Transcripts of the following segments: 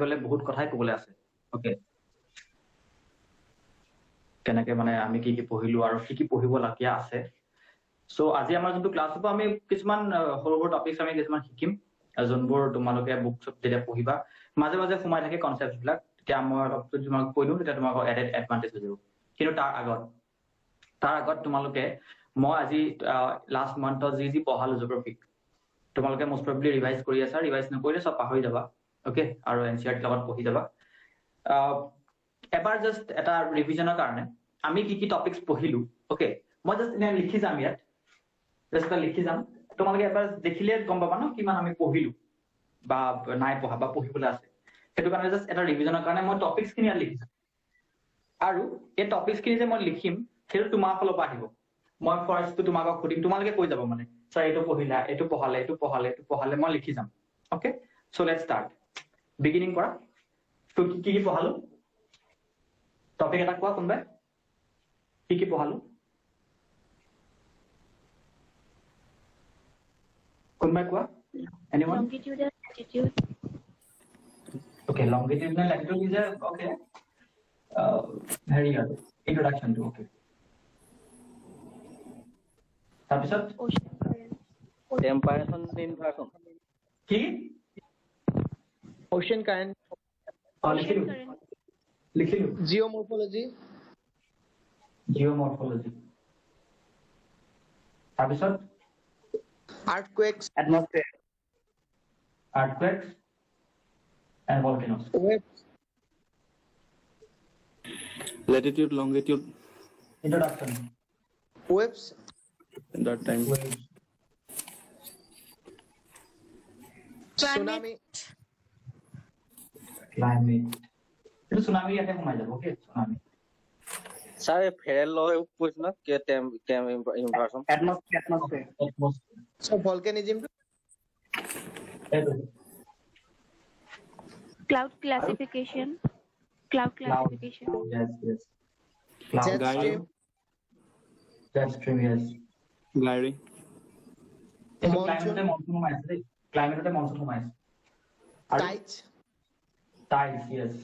গলে বহুত কথাই ক'বলৈ আছে ওকে কেনেকে মানে আমি কি পঢ়িলো আৰু কি পঢ়িব লগীয়া আছে সো আজি আমাৰ যোনটো ক্লাছ হ'ব আমি কিছুমান সৰু সৰু টপিকছ আমি কিছুমান শিকিম যোনবোৰ তোমালোকে বুক যেতিয়া পঢ়িবা মাজে মাজে সোমাই থাকে কনচেপ্ট বিলাক তেতিয়া মই অলপ তোমাক কৈ দিওঁ তেতিয়া তোমাক এডেড এডভান্টেজ হৈ যাব কিন্তু তাৰ আগত তোমালোকে মই আজি লাষ্ট মান্থত যি পঢ়ালো জিঅ'গ্ৰাফিক তোমালোকে মোষ্ট প্ৰবলি ৰিভাইজ কৰি আছা ৰিভাইজ নকৰিলে সব পাহৰি যাবা ওকে আৰু এনচিআৰটি লগত পঢ়ি যাবা এবাৰ জাস্ট এটা ৰিভিজনৰ কাৰণে আমি কি টপিকছ পঢ়িলো ওকে মই জাস্ট এনে লিখি যাম ইয়াত জাস্ট লিখি যাম তোমালোকে এবাৰ দেখিলে গম পাবা ন কিমান আমি পঢ়িলো বা নাই পঢ়া বা পঢ়িবলৈ আছে সেইটো কাৰণে জাস্ট এটা ৰিভিজনৰ কাৰণে মই টপিকছ খিনি ইয়াত লিখি যাম আৰু এই টপিকছ খিনি যে মই লিখিম সেইটো তোমাৰ ফালৰ পৰা আহিব মই ফাৰ্ষ্টটো তোমাক সুধিম তোমালোকে কৈ যাব মানে স্যাৰ এইটো পঢ়িলা এইটো পঢ়ালে মই লিখি যাম okay so let's start beginning কৰা তো কি পঢ়ালো টপিক এটা কোৱা কোনবাই কি পঢ়ালো কোনবাই কোৱা anyone longitude and latitude okay longitude and latitude is a okay very good introduction to okay তাৰপিছত ocean currents টেম্পাৰেচাৰ ইনভাৰ্সন কি ocean current, ocean currents লিখিলো geomorphology, জিঅ'মৰ্ফলজি তাৰপিছত earthquakes, এটমস্ফিয়াৰ earthquakes and volcanoes waves, latitude, longitude, introduction waves, that time. waves tsunami, climate itu tsunami ইয়াতে সোমাই যাব okay tsunami sir ফেরেল ল কৈছ না কে টেম ইনভার্সন atmosphere so volcanism, এইটো cloud classification yes cloud jet stream, jet stream yes Gliding. এইটো Monsoon. climate সোমাইছে দেই climate monsoon সোমাইছে আৰু tides, tides yes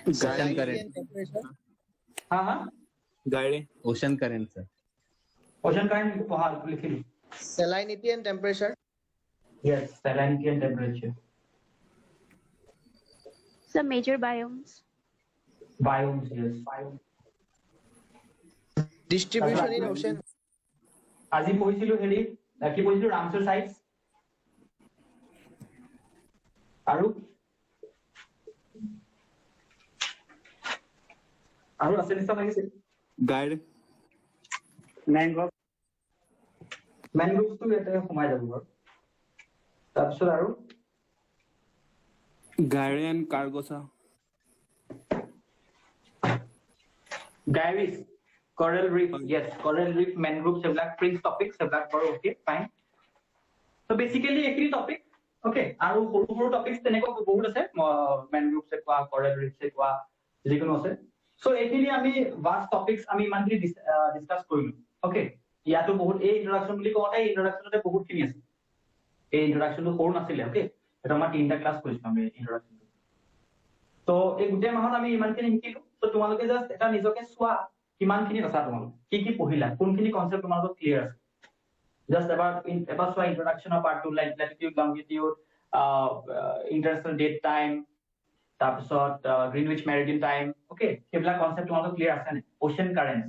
Ocean salinity current. and temperature, হা Guiding. Ocean current, sir. ocean current পঢ়া লিখিলো salinity and temperature, yes salinity and temperature some major biomes biomes yes distribution in ocean, আজি পঢ়িছিলো হেৰি কি পঢ়িছিলো ৰামছাৰ সাইটছ আৰু আছে নিশ্চয় লাগিছে Guide. মেনগ্ৰোভটো ইয়াতে সোমাই যাব বাৰু তাৰপিছত আৰু Guide and cargo, sir. Gyres, coral reef, yes, coral reef, mangroves, সেইবিলাক fringe topics, সেইবিলাক বাৰু okay, fine. So basically এইখিনি topic, okay, আৰু সৰু topics তেনেকুৱা বহুত আছে, mangroves কোৱা, coral reef কোৱা, যিকোনো আছে. So এইখিনি আমি vast topics আমি ইমানখিনি discuss কৰিলো, okay. ইয়াতো বহুত এই introduction বুলি কওঁতে introductionতে বহুতখিনি আছে. এই introductionটো সৰু নাছিলে, okay. এটা আমাৰ 3টা ক্লাছ কৰিছো আমি introduction. তো এই গোটেই মাহত আমি ইমানখিনি শিকিলো তো তোমালোকে জাস্ট এটা নিজকে চোৱা কিমানখিনি আছা তোমালোক কি পঢ়িলা কোনখিনি কনসেপ্ট তোমালোক ক্লিয়াৰ আছে জাস্ট এবাৰ চোৱা introduction of part 2 like latitude longitude international date time তাৰপিছত গ্ৰীনউইচ মেৰিডিয়ান টাইম ওকে সেইবিলাক কনসেপ্ট তোমালোক ক্লিয়াৰ আছে নে ocean currents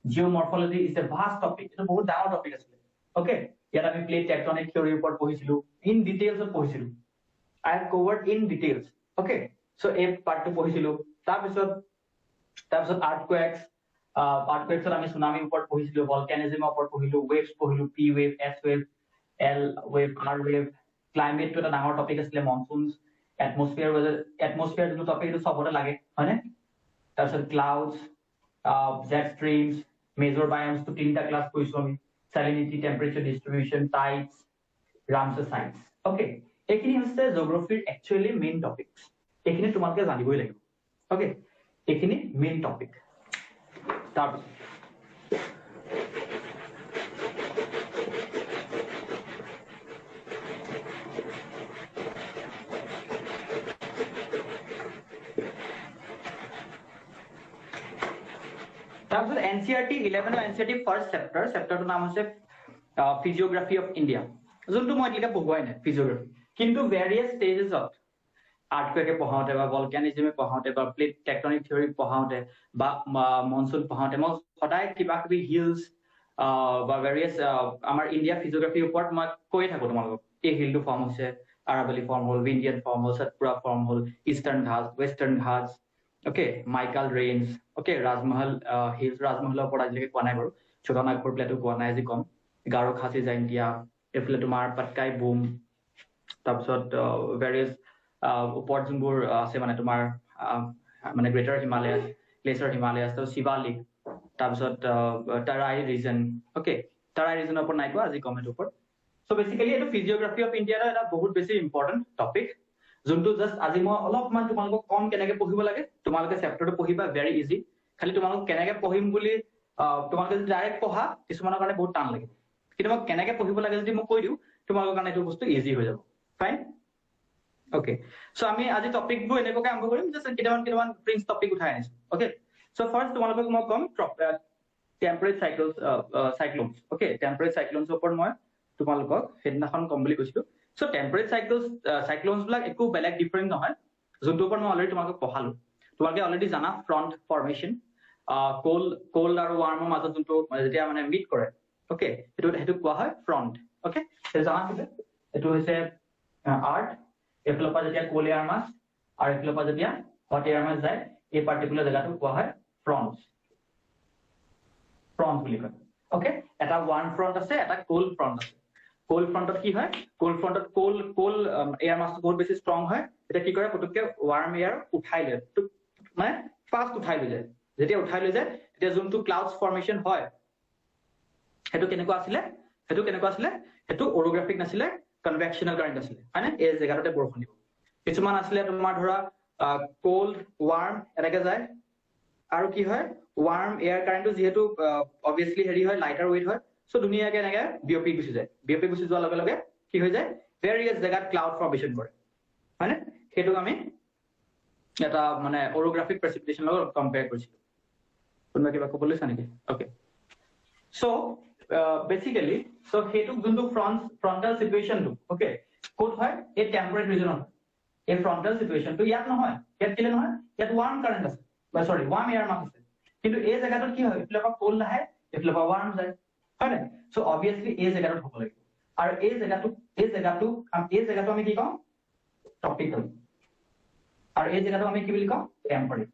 geomorphology is a vast topic এটা বহুত ডাঙৰ টপিক আছে ওকে ইয়াত আমি প্লেট টেকটনিক থিওৰিৰ ওপৰত পঢ়িছিলো ইন ডিটেইলছত পঢ়িছিলো I have covered in details okay so এই পাৰ্টটো পঢ়িছিলো তাৰপিছত আৰ্থকুৱেকছ আমি সুনামিৰ ওপৰত পঢ়িছিলো ভলকানিজমৰ ওপৰত পঢ়িলো ৱেভছ পঢ়িলো P wave S wave L wave R wave ক্লাইমেটটো এটা ডাঙৰ টপিক আছিলে মনসুনছ এটমস্ফিয়াৰ যিটো টপিক এইটো চবতে লাগে হয়নে তাৰপিছত ক্লাউডছ জেট ষ্ট্ৰীমছ মেজৰ বায়োমছটো 3টা ক্লাছ কৰিছো আমি salinity temperature distribution tides Ramsar sites okay এইখিনি হৈছে জিঅ'গ্ৰাফিৰ একচুয়ালি মেইন টপিকছ এইখিনি তোমালোকে জানিবই লাগিব ওকে এইখিনি মেইন টপিক তাৰপিছত তাৰপিছত NCERT 11 আৰু NCERT ফাৰ্ষ্ট চেপ্টাৰটোৰ নাম হৈছে ফিজিঅ'গ্ৰাফি অফ ইণ্ডিয়া, যোনটো মই এতিয়ালৈকে পঢ়ুৱাই নাই ফিজিঅ'গ্ৰাফি, কিন্তু ভেৰিয়াছ ষ্টেজেছত আৰ্থকুৱেকে পঢ়াওঁতে বা ভলকানিজমে পঢ়াওঁতে বা প্লেট টেকটনিক থিয়ৰী পঢ়াওঁতে বা মনচুন পঢ়াওঁতে মই সদায় কিবা কিবি হিলছ বা ভেৰিয়াছ আমাৰ ইণ্ডিয়া ফিজিঅ'গ্ৰাফিৰ ওপৰত মই কৈয়ে থাকো তোমালোকক। এই হিলটো ফৰ্ম হৈছে, আৰাবলি ফৰ্ম হ'ল, ইণ্ডিয়ান ফৰ্ম হ'ল, সতপুৰা ফৰ্ম হ'ল, Eastern Ghats, Western Ghats, okay, Maikal range, okay, Rajmahal hills, ৰাজমহলৰ ওপৰত আজিলৈকে কোৱা নাই বাৰু, ছোটানাগপুৰ প্লেটো কোৱা নাই আজি কম, গাৰো খাচী জাইণ্টিয়া, এইফালে তোমাৰ পাটকাই বুম, তাৰপিছত ভেৰিয়াছ ওপৰত যোনবোৰ আছে মানে তোমাৰ মানে গ্ৰেটাৰ হিমালয়াছ, লেচাৰ হিমালয়াছ, তাৰপিছত শিৱালিক, তাৰপিছত টাৰাই ৰিজন, অ'কে, টাৰাই ৰিজনৰ ওপৰত নাই কোৱা আজি কম সেইটোৰ ওপৰত। চ' বেচিকেলি এইটো ফিজিঅ'গ্ৰাফি অফ ইণ্ডিয়াৰ এটা বহুত বেছি ইম্পৰ্টেণ্ট টপিক, যোনটো জাষ্ট আজি মই অলপমান তোমালোকক কম কেনেকে পঢ়িব লাগে। তোমালোকে চেপ্টাৰটো পঢ়িবা, ভেৰি ইজি। খালি তোমালোক কেনেকে পঢ়িম বুলি তোমালোকে যদি ডাইৰেক্ট পঢ়া কিছুমানৰ কাৰণে বহুত টান লাগিব, কিন্তু মই কেনেকে পঢ়িব লাগে যদি মই কৈ দিওঁ তোমালোকৰ কাৰণে এইটো বস্তু ইজি হৈ যাব। Fine, okay. চ' আমি আজি টপিকবোৰ এনেকুৱাকে আৰম্ভ কৰিম, জাষ্ট কেইটামান প্ৰিন্স টপিক উঠাই আনিছো। অ'কে, চ' ফাৰ্ষ্ট তোমালোকক মই ক'ম টেম্পাৰেট চাইক্লোনছ, অ'কে, টেম্পাৰেট চাইক্লোনছৰ ওপৰত মই তোমালোকক সেইদিনাখন ক'ম বুলি কৈছিলো। চ' টেম্পাৰেট চাইক্লোনছ বিলাক একো বেলেগ ডিফাৰেণ্ট নহয়, যোনটোৰ ওপৰত মই অলৰেডি তোমালোকক পঢ়ালো। তোমালোকে অলৰেডি জানা ফ্ৰণ্ট ফৰ্মেশ্যন, কোল্ড আৰু ৱাৰ্মৰ মাজত যোনটো যেতিয়া মানে মিট কৰে, অ'কে, সেইটো কোৱা হয় ফ্ৰণ্ট। অ'কে, সেইটো জানা হৈছে, এইটো হৈছে আৰ্থ, এইফালৰ পৰা যেতিয়া কোল্ড এয়াৰ মাছ আৰু এইফালৰ পৰা যেতিয়া হট এয়াৰ মাছ যায়, এই পাৰ্টিকুলাৰ জেগাটো কোৱা হয় ফ্ৰণ্ট বুলি কয়। অ'কে, এটা ৱাৰ্ম ফ্ৰণ্ট আছে, এটা কোল্ড ফ্ৰণ্ট আছে। কোল্ড ফ্ৰণ্টত কি হয়, কোল্ড ফ্ৰণ্টত কোল্ড এয়াৰ মাছটো বহুত বেছি ষ্ট্ৰং হয়, তেতিয়া কি কৰে পুতুককে ৱাৰ্ম এয়াৰ উঠাই লয়, মানে ফাষ্ট উঠাই লৈ যায়। যেতিয়া উঠাই লৈ যায় তেতিয়া যোনটো ক্লাউডছ ফৰ্মেশ্যন হয় সেইটো কেনেকুৱা আছিলে, সেইটো অৰোগ্ৰাফিক নাছিলে, কনভেকশ্যনেল কাৰেণ্ট আছিলে, হয়নে? এই জেগাটোতে বৰষুণ দিব। কিছুমান আছিলে তোমাৰ ধৰা কোল্ড ৱাৰ্ম এনেকে যায়, আৰু কি হয় ৱাৰ্ম এয়াৰ কাৰেণ্টটো যিহেতু অবভিয়াছলি হেৰি হয়, লাইটাৰ ৱেইট হয়, চ' ধুনীয়াকে এনেকে বিয়পি গুচি যায়। বিয়পি গুচি যোৱাৰ লগে লগে কি হৈ যায়, ভেৰিয়াছ জেগাত ক্লাউড ফৰ্মেশ্যন কৰে, হয়নে? সেইটোক আমি এটা মানে অৰোগ্ৰাফিক প্ৰেচিপিটেশ্যনৰ লগত কম্পেয়াৰ কৰিছিলো। কোনোবা কিবা ক'ব লৈছা নেকি? অ'কে, চ' বেচিকেলি সেইটোক যোনটো ফ্ৰণ্টাল চিটুৱেশ্যনটো, অ'কে, ক'ত হয়, এই টেম্পাৰেট ৰিজনত হয়। এই ফ্ৰণ্টাল চিটুৱেশ্যনটো ইয়াত নহয়, ইয়াত কেলে নহয়, ইয়াত ৱাৰ্ম কাৰেণ্ট আছে, ৱাৰ্ম এয়াৰ মাছ আছে, কিন্তু এই জেগাটোত কি হয়, এইফালৰ পৰা কোল্ড আহে, এইফালৰ পৰা ৱাৰ্ম যায়, হয় নাই? চ' অবভিয়াছলি এই জেগাটোত হ'ব লাগিব, আৰু এই জেগাটো আমি কি কওঁ, ট্ৰপিকেল, আৰু এই জেগাটো আমি কি বুলি কওঁ, টেম্পাৰেট।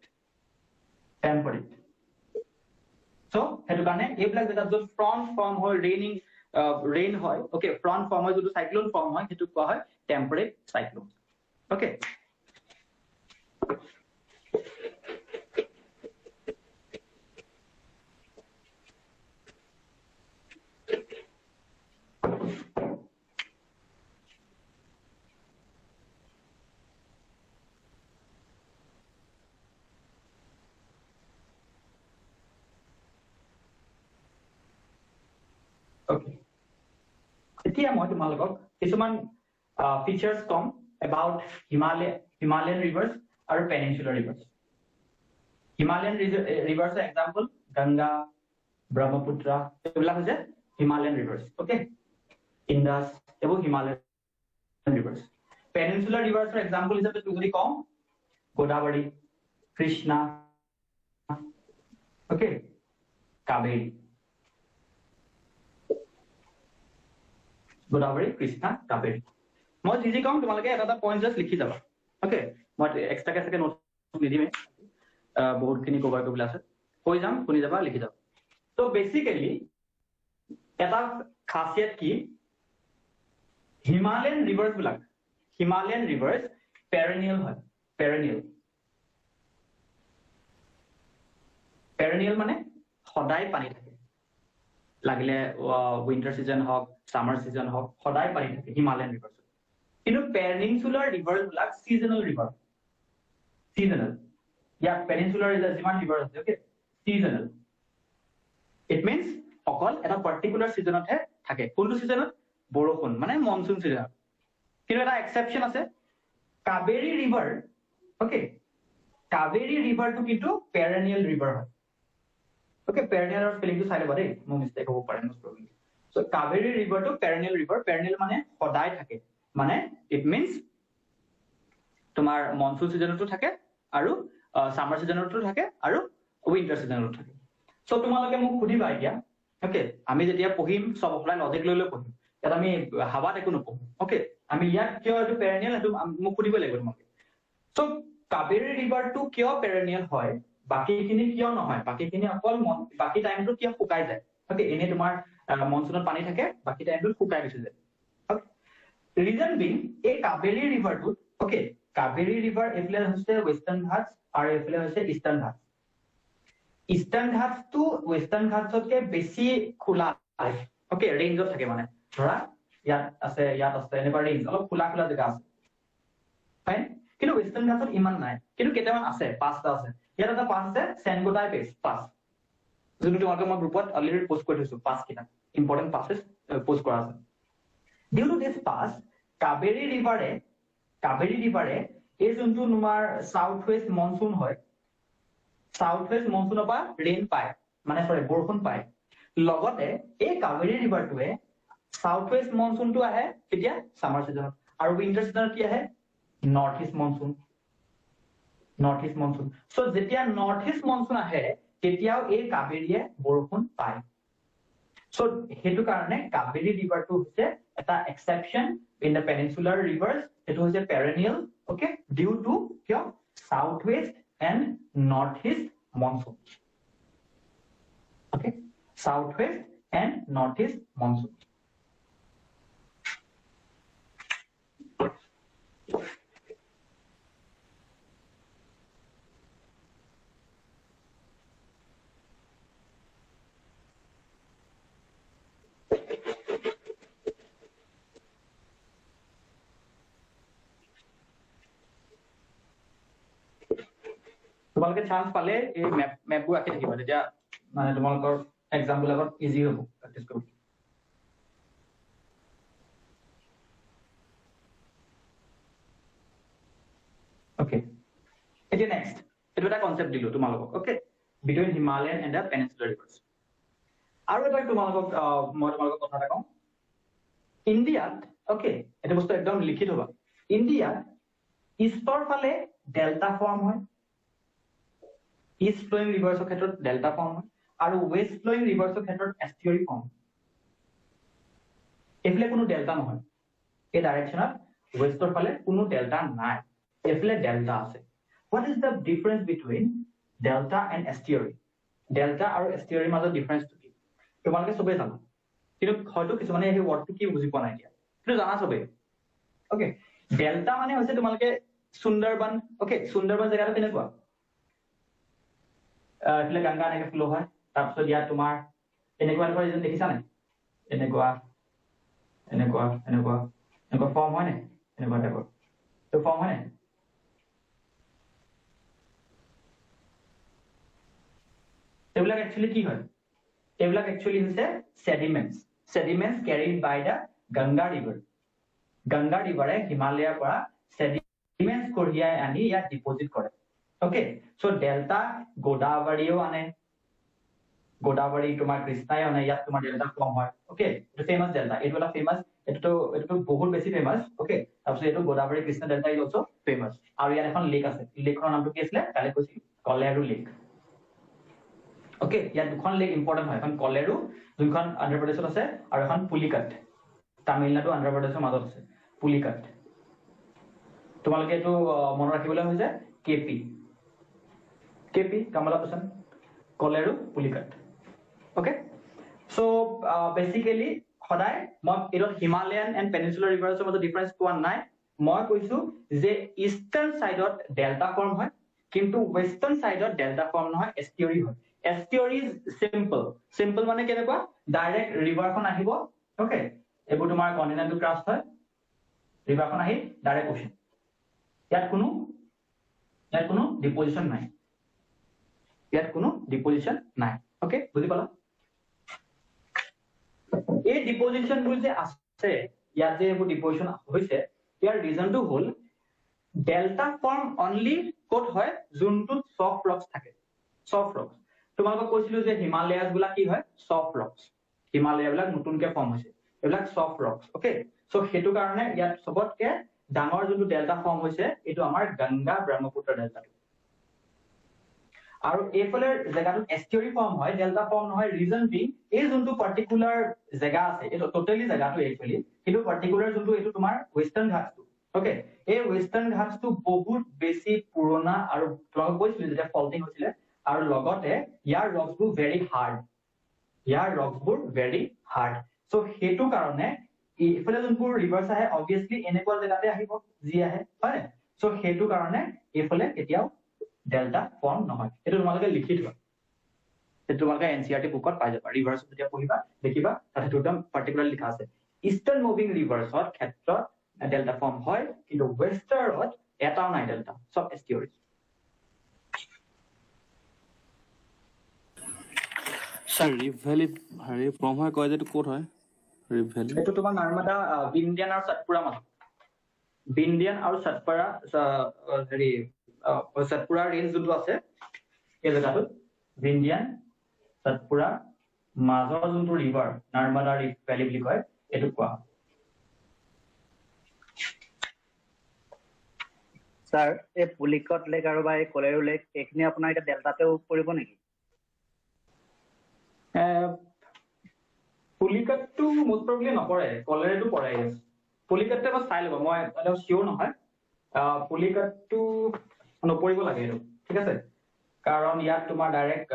চ' সেইটো কাৰণে এইবিলাক জেগাত য'ত ফ্ৰণ্ট ফৰ্ম হয়, ৰেইন হয়, অ'কে, ফ্ৰণ্ট ফৰ্ম হয়, যোনটো চাইক্লোন ফৰ্ম হয় সেইটো কোৱা হয় টেম্পাৰেট চাইক্লোন। অ'কে, এতিয়া মই তোমালোকক কিছুমান ফিচাৰ্ছ কম এবাউট হিমালয়ান ৰিভাৰ্ছ আৰু পেনিনচুলাৰ ৰিভাৰ্ছ। হিমালয়ান ৰিভাৰ্ছৰ এক্সাম্পল গংগা, ব্ৰহ্মপুত্ৰ, এইবিলাক হৈছে হিমালয়ান ৰিভাৰ্ছ। অ'কে, ইণ্ডাছ, এইবোৰ হিমালয়ান ৰিভাৰ্ছ। পেনিনচুলাৰ ৰিভাৰ্ছৰ এক্সাম্পল হিচাপে যদি কওঁ, গোদাবৰী, কৃষ্ণা, অ'কে, কাবেৰী, গোদাবৰী, কৃষ্ণা, কাবেৰী। মই যি কম তোমালোকে এটা পইণ্ট জাষ্ট লিখি যাবা। অ'কে, মই এক্সট্ৰাকে চাগে নোট নিদিমেই, বহুতখিনি কভাৰ কৰিবলৈ আছে, কৈ যাম, শুনি যাবা, লিখি যাবা। ত' বেচিকেলি এটা খাচিয়ত কি, হিমালয়ান ৰিভাৰ্ছ পেৰেনিয়েল হয়। পেৰেনিয়েল মানে সদায় পানী থাকে, লাগিলে উইণ্টাৰ চিজন হওক, ছামাৰ চিজন হওক, সদায় পানী থাকে হিমালয়ান ৰিভাৰ্ছত। কিন্তু পেনিনচুলাৰ ৰিভাৰ্ছ বিলাক চিজনেল ৰিভাৰ, ইয়াত পেনিনচুলাৰ যিমান ৰিভাৰ আছে, অ'কে, চিজনেল। ইট মিনছ অকল এটা পাৰ্টিকুলাৰ চিজনতহে থাকে। কোনটো চিজনত? বৰষুণ, মানে মনচুন চিজনত। কিন্তু এটা এক্সেপশ্যন আছে, কাবেৰী ৰিভাৰ, অ'কে, কাবেৰী ৰিভাৰটো কিন্তু পেৰেনিয়েল ৰিভাৰ হয়। Okay, perennial or spelling to side about it. No mistake hobo pare most probably. So Kaveri river to perennial river. Perennial mane সদায় থাকে. মানে it means তোমাৰ মনসুন সিজনতো থাকে আৰু সামাৰ সিজনতো থাকে আৰু উইন্টাৰ সিজনতো থাকে। সো তোমালোকে মোক খুদিবা এতিয়া। ওকে, আমি যেতিয়া পঢ়িম সব অফলাইন লজিক লৈ পঢ়িম। ইয়াত আমি হাৱাত একো নপঢ়ো। ওকে, আমি ইয়াত কিয় এইটো পেৰেনিয়েল এইটো মোক খুদিব লাগিব তোমালোকে। সো কাবেৰী ৰিভাৰটো কিয় পেৰেনিয়েল হয়, বাকিখিনি কিয় নহয়, বাকিখিনি অকল বাকি টাইমটো কিয় শুকাই যায়। ওকে, এনে তোমাৰ মনসুনত পানী থাকে, বাকি টাইমটো শুকাই গুচি যায়। ওকে, ৰিজন বিং এই কাবেৰী ৰিভাৰটো ওকে, কাবেৰী ৰিভাৰ এফালে হৈছে ৱেষ্টাৰ্ণ ঘাটছ আৰু এফালে হৈছে ইষ্টাৰ্ণ ঘাটছ। ইষ্টাৰ্ণ ঘাটছটো ৱেষ্টাৰ্ণ ঘাটছতকে বেছি খোলা থাকে। ওকে, ৰেঞ্জত থাকে মানে ধৰা ইয়াত আছে এনেকুৱা ৰেঞ্জ অলপ খোলা খোলা জেগা আছে। ফাইন, কিন্তু ৱেষ্টাৰ্ণ ঘাটছত ইমান নাই, কিন্তু কেইটামান আছে, পাঁচটা আছে। ইয়াত এটা পাঁচ আছে চেনগোটাই পাছ, যোনটো তোমালোকে মই গ্ৰুপত অলৰেডি পোষ্ট কৰি থৈছো। পাঁচ কেইটা ইম্পৰ্টেণ্ট পাছেছ পোষ্ট কৰা আছে। ডিউ টু দিছ পাছ কাবেৰী ৰিভাৰে এই যোনটো তোমাৰ সাউথ ৱেষ্ট মনসুন হয়, সাউথ ৱেষ্ট মনসুনৰ পৰা ৰেইন পায়, মানে বৰষুণ পায়। লগতে এই কাবেৰী ৰিভাৰটোৱে সাউথ ৱেষ্ট মনসুনটো আহে কেতিয়া, সামাৰ সিজনত, আৰু উইন্টাৰ সিজনত কি আহে, নৰ্থ ইষ্ট মনসুন। সো যেতিয়া নৰ্থ ইষ্ট মনসুন আহে তেতিয়াও এই কাবেৰীয়ে বৰষুণ পায়। সো সেইটো কাৰণে কাবেৰী ৰিভাৰটো হৈছে এটা exception in the peninsular rivers. সেইটো হৈছে পেৰেনিয়েল। ওকে, ডিউ টু কিয় south west and north east monsoon. Okay, south west and north east monsoon. তোমালোকে চান্স পালে এই মেপবোৰ আঁকি থাকিবা, তেতিয়া মানে তোমালোকৰ এক্সাম বিলাকত ইজি হ'ব প্ৰেক্টিছ কৰিব। ওকে, এতিয়া নেক্সট এইটো এটা কনচেপ্ট দিলো তোমালোকক। Okay, between Himalayan and the peninsular reverse. আৰু এটা তোমালোকক মই তোমালোকক কথা এটা কওঁ। ইণ্ডিয়াত ওকে, এইটো বস্তু একদম লিখি থবা। ইণ্ডিয়াত ইষ্টৰ ফালে ডেল্টা ফৰ্ম হয়, ইষ্ট ফ্লয়িং ৰিভাৰ্ছৰ ক্ষেত্ৰত ডেল্টা ফৰ্ম হয়, আৰু ৱেষ্ট ফ্লয়িং ৰিভাৰ্ছৰ ক্ষেত্ৰত এস্টিউৰি ফৰ্ম হয়। এইফালে কোনো ডেল্টা নহয়, এই ডাইৰেকশ্যনত ৱেষ্টৰ ফালে কোনো ডেল্টা নাই, এইফালে ডেল্টা আছে। What is the difference between delta and estuary? Delta আৰু এস্টিউৰিৰ মাজত ডিফাৰেন্সটো কি তোমালোকে চবেই জানা, কিন্তু হয়তো কিছুমানে সেই ৱৰ্ডটো কি বুজি পোৱা নাই এতিয়া, কিন্তু জানা চবেই। ওকে, ডেল্টা মানে হৈছে তোমালোকে সুন্দৰবন। ওকে, সুন্দৰবন জেগাটো কেনেকুৱা, এইফালে গংগা এনেকে ফ্ল' হয়, তাৰপিছত ইয়াত তোমাৰ এনেকুৱা ৰিজন দেখিছা নাই, এনেকুৱা এনেকুৱা এনেকুৱা এনেকুৱা ফৰ্ম হয় নাই, এনেকুৱা টাইপৰ এইটো ফৰ্ম হয় নাই। এইবিলাক একচুৱেলি কি হয়, এইবিলাক একচুৱেলি হৈছে sediments carried by the Ganga river. Ganga ৰিভাৰে হিমালয়ৰ পৰা চেডিমেন্টছ কঢ়িয়াই আনি ইয়াত ডিপজিট কৰে। ওকে, সো ডেল্টা গোদাবৰীও আনে, গোদাবৰী তোমাৰ কৃষ্ণাই আনে, ইয়াত তোমাৰ ডেল্টা ফৰ্ম হয়। ওকে, এইটো ফেমাছ ডেল্টা, এইটো এটা ফেমাছ, এইটো বহুত বেছি ফেমাছ। ওকে, তাৰপিছত এইটো Godavari Krishna delta is also' famous. আৰু ইয়াত এখন লেক আছে, লেকখনৰ নামটো কি আছিলে, কালি কৈছিলো কলেৰু লেক। ওকে, ইয়াত দুখন লেক ইম্পৰ্টেণ্ট হয়, এখন কলেৰু যোনখন অন্ধ্ৰপ্ৰদেশত আছে, আৰু এখন পুলিকাট তামিলনাডু অন্ধ্ৰপ্ৰদেশৰ মাজত আছে, পুলিকাট। তোমালোকে এইটো মনত ৰাখিবলৈ হৈছে কেপি কামলাপচন, কলেৰু, পুলিকাট। ওকে, সো বেচিকেলি সদায় মই এইটোত হিমালয়ান এণ্ড পেনিনচুলাৰ ৰিভাৰ্ছৰ মাজত ডিফাৰেন্স পোৱা নাই। মই কৈছো যে ইষ্টাৰ্ণ চাইডত ডেল্টা ফৰ্ম হয়, কিন্তু ৱেষ্টাৰ্ণ চাইডত ডেল্টা ফৰ্ম নহয়, এস্টিউৰি হয়। এস্টিউৰি ইজ চিম্পল মানে কেনেকুৱা, ডাইৰেক্ট ৰিভাৰখন আহিব। ওকে, এইবোৰ তোমাৰ কণ্টিনেণ্টেল ক্ৰাষ্ট হয়, ৰিভাৰখন আহি ডাইৰেক্ট অ'চেন, ইয়াত কোনো ডিপজিশ্যন নাই, ওকে, বুজি পালা? এই ডিপজিশ্যনবোৰ যে আছে ইয়াত যে এইবোৰ ডিপজিশ্যন হৈছে, ইয়াৰ ৰিজনটো হ'ল ডেল্টা ফৰ্ম অনলি ক'ত হয়, যোনটোত সফ্ট ৰক্স থাকে। সফ্ট ৰক্স তোমালোকক কৈছিলো যে হিমালয়াস বিলাক কি হয় সফট ৰকছ হিমালয়া বিলাক নতুনকে ফৰ্ম হৈছে এইবিলাক সফট ৰকছ ওকে সো সেইটো কাৰণে ইয়াত সবতকে ডাঙৰ যোনটো ডেল্টা ফৰ্ম হৈছে এইটো আমাৰ গংগা ব্ৰহ্মপুত্ৰ ডেল্টা আৰু এইফালে জেগাটো এস্টিউৰি ফৰ্ম হয় ডেল্টা ফৰ্ম নহয় ৰিজন বিং এই যোনটো পাৰ্টিকুলাৰ জেগা আছে এইটো টোটালি জেগাটো একচুয়ালি কিন্তু পাৰ্টিকুলাৰ যোনটো এইটো তোমাৰ ওয়েস্টাৰ্ণ ঘাটটো ওকে এই ওয়েস্টাৰ্ণ ঘাটটো বহুত বেছি পুৰণা আৰু তোমাক কৈছিলো যেতিয়া ফল্টিং হৈছিলে আৰু লগতে ইয়াৰ ৰকছবোৰ ভেৰি হাৰ্ড সো সেইটো কাৰণে ইফালে যোনবোৰ ৰিভাৰ্ছ আহে অবভিয়াছলি এনেকুৱা জেগাতে আহিব যি আহে হয় সো সেইটো কাৰণে এইফালে কেতিয়াও ডেল্টা ফৰ্ম নহয় এইটো তোমালোকে লিখি থোৱা সেইটো তোমালোকে এনচিআৰটি বুকত পাই যাবা ৰিভাৰ্ছ যেতিয়া পঢ়িবা দেখিবা তাতে একদম পাৰ্টিকুলাৰ লিখা আছে ইষ্টাৰ্ণ মুভিং ৰিভাৰ্ছৰ ক্ষেত্ৰত ডেল্টা ফৰ্ম হয় কিন্তু ৱেষ্টাৰ্ণত এটাও নাই ডেল্টা সব এস্টিউৰি স্যাৰ ৰিফ ভ্যালি হেৰি ফৰ্ম হয় কয় যে এইটো ক'ত হয় ৰিফ ভ্যালি এইটো তোমাৰ নাৰ্মাদা বিন্দিয়ান আৰু সতপুৰা মাজত বিন্দিয়ান আৰু সতপুৰা হেৰি সতপুৰা ৰেঞ্জ যোনটো আছে এই জেগাটোত বিন্দিয়ান সতপুৰা মাজৰ যোনটো ৰিভাৰ নাৰ্মাদা ৰিফ ভ্যালি বুলি কয় এইটো কোৱা স্যাৰ এই পুলিকট লেক আৰু বা এই কলেৰু লেক এইখিনি আপোনাৰ এতিয়া ডেল্টাতেও পৰিব নেকি পুলিকটটো মোষ্ট প্ৰবলি নপৰে কলেৰেটো পৰে পুলিকটটো এবাৰ চাই ল'ব মই এটা চিয়ৰ নহয় পুলিকটটো নপৰিব লাগে এইটো ঠিক আছে কাৰণ ইয়াত তোমাৰ ডাইৰেক্ট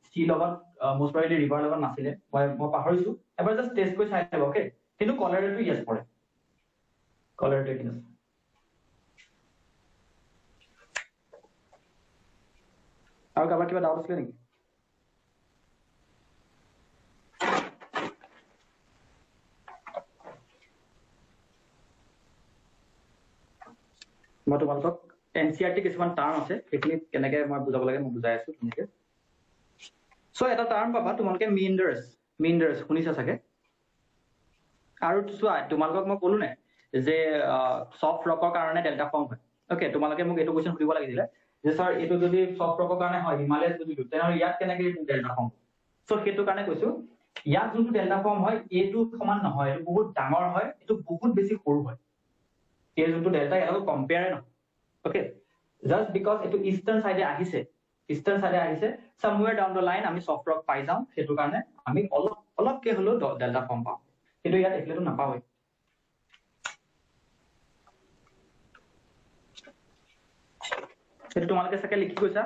সি লগত মোষ্ট প্ৰবলি ৰিভাৰ লগত নাছিলে মই পাহৰিছো এবাৰ জাষ্ট টেষ্ট কৰি চাই ল'ব ওকে কিন্তু কলেৰেটো ইয়েছ পৰে কলেৰেটো ঠিক আছে আৰু কাৰোবাৰ কিবা ডাউট আছিলে নেকি মই তোমালোকক এনচিআৰটি কিছুমান টাৰ্ম আছে সেইখিনি কেনেকে মই বুজাব লাগে মই বুজাই আছো ধুনীয়াকে সো এটা টাৰ্ম পাবা তোমালোকে মিণ্ডাৰ্ছ শুনিছা চাগে আৰু চোৱা তোমালোকক মই ক'লো নে যে সফট ৰকৰ কাৰণে ডেল্টা ফৰ্ম হয় ওকে তোমালোকে মোক এইটো কোৱেশ্চন সুধিব লাগিছিলে যে স্যাৰ এইটো যদি সফট ৰকৰ কাৰণে হয় হিমালয়াছ যদি তেনেহ'লে ইয়াত কেনেকে ডেল্টা ফৰ্ম সো সেইটো কাৰণে কৈছো ইয়াত যোনটো ডেল্টা ফৰ্ম হয় এইটো সমান নহয় এইটো বহুত ডাঙৰ হয় এইটো বহুত বেছি সৰু হয় এই যোনটো ডেল্টা ইয়াৰ লগত কম্পেয়াৰ নহয় ওকে জাষ্ট বিকজ এইটো ইষ্টাৰ্ণ সাইডে আহিছে সামৱেৰ ডাউন দ্য লাইন আমি সফট ৰক পাই যাওঁ সেইটো কাৰণে আমি অলপকে হলেও ডেল্টা ফৰ্ম পাওঁ কিন্তু ইয়াত এইফালেতো নাপাওঁই সেইটো তোমালোকে চাগে লিখি গৈছা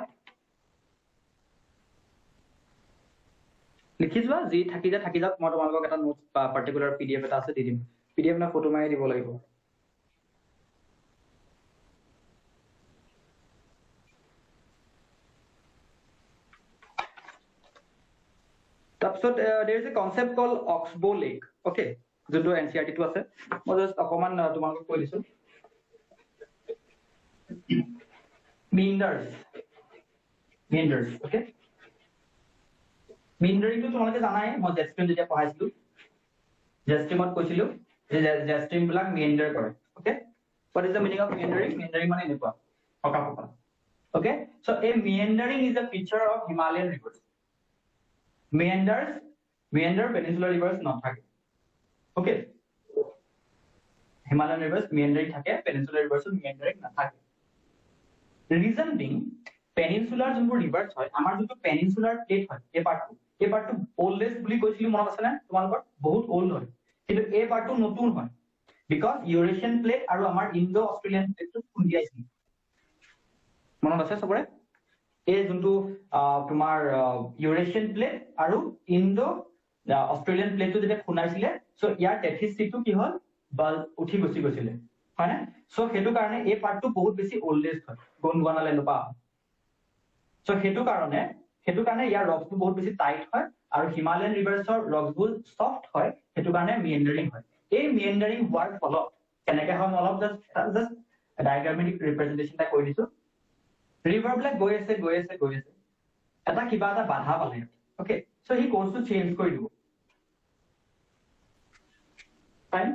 লিখি যোৱা যি থাকি যাওক মই তোমালোকক এটা নোটছ পাৰ্টিকুলাৰ পিডিএফ এটা আছে দি দিম পিডিএফ না ফটো মাৰি দিব লাগিব তাৰপিছত there is a concept called Oxbow Lake okay যোনটো এনচিআৰটি টো আছে মই জাস্ট অকমান তোমালোকক কৈ দিছো meanders okay meandering টো তোমালোকে জানাই মই জেষ্ট্ৰিম যেতিয়া পঢ়াইছিলো জেষ্ট্ৰিমত কৈছিলো যে জেষ্ট্ৰিম বিলাক meander কৰে okay what is the meaning of meandering মানে এনেকুৱা ফকা okay so a meandering is a feature of Himalayan rivers meander peninsular rivers নাথাকে okay Himalayan rivers meandering থাকে peninsular rivers meandering নাথাকে reason being peninsular যোনবোৰ reverse হয় আমাৰ যোনটো peninsular plate হয় এই পাৰ্টটো oldest বুলি কৈছিলো মনত আছে না তোমালোকৰ বহুত old হয় কিন্তু এই পাৰ্টটো নতুন হয় because Eurasian plate আৰু আমাৰ Indo-Australian plate টো খুন্দি আহিছিল মনত আছে সবৰে এই যোনটো তোমাৰ Eurasian plate আৰু Indo-Australian plate টো যেতিয়া খুনাইছিলে সো ইয়াৰ টেথিচিটো কি হ'ল বল উঠি গৈছিলে হয় না সো সেইটো কাৰণে এই পাৰ্টটো বহুত বেছি oldest হয় গণগণালে নপা সো সেইটো কাৰণে ইয়াৰ ৰকছটো বহুত বেছি টাইট হয় আৰু হিমালয়ান ৰিভাৰ্ছৰ ৰকছবোৰ সফট হয় সেইটো কাৰণে মিয়েন্ডাৰিং হয় এই মিয়েন্ডাৰিং হোৱাৰ ফলত কেনেকৈ হয় অলপ জাস্ট ডায়াগ্ৰামেটিক ৰিপ্ৰেজেন্টেশন এটা কৰি দিছো ৰিভাৰ বিলাক গৈ আছে এটা কিবা এটা বাধা পালে ওকে সো হি কোৰ্সটো চেঞ্জ কৰি দিব ফাইন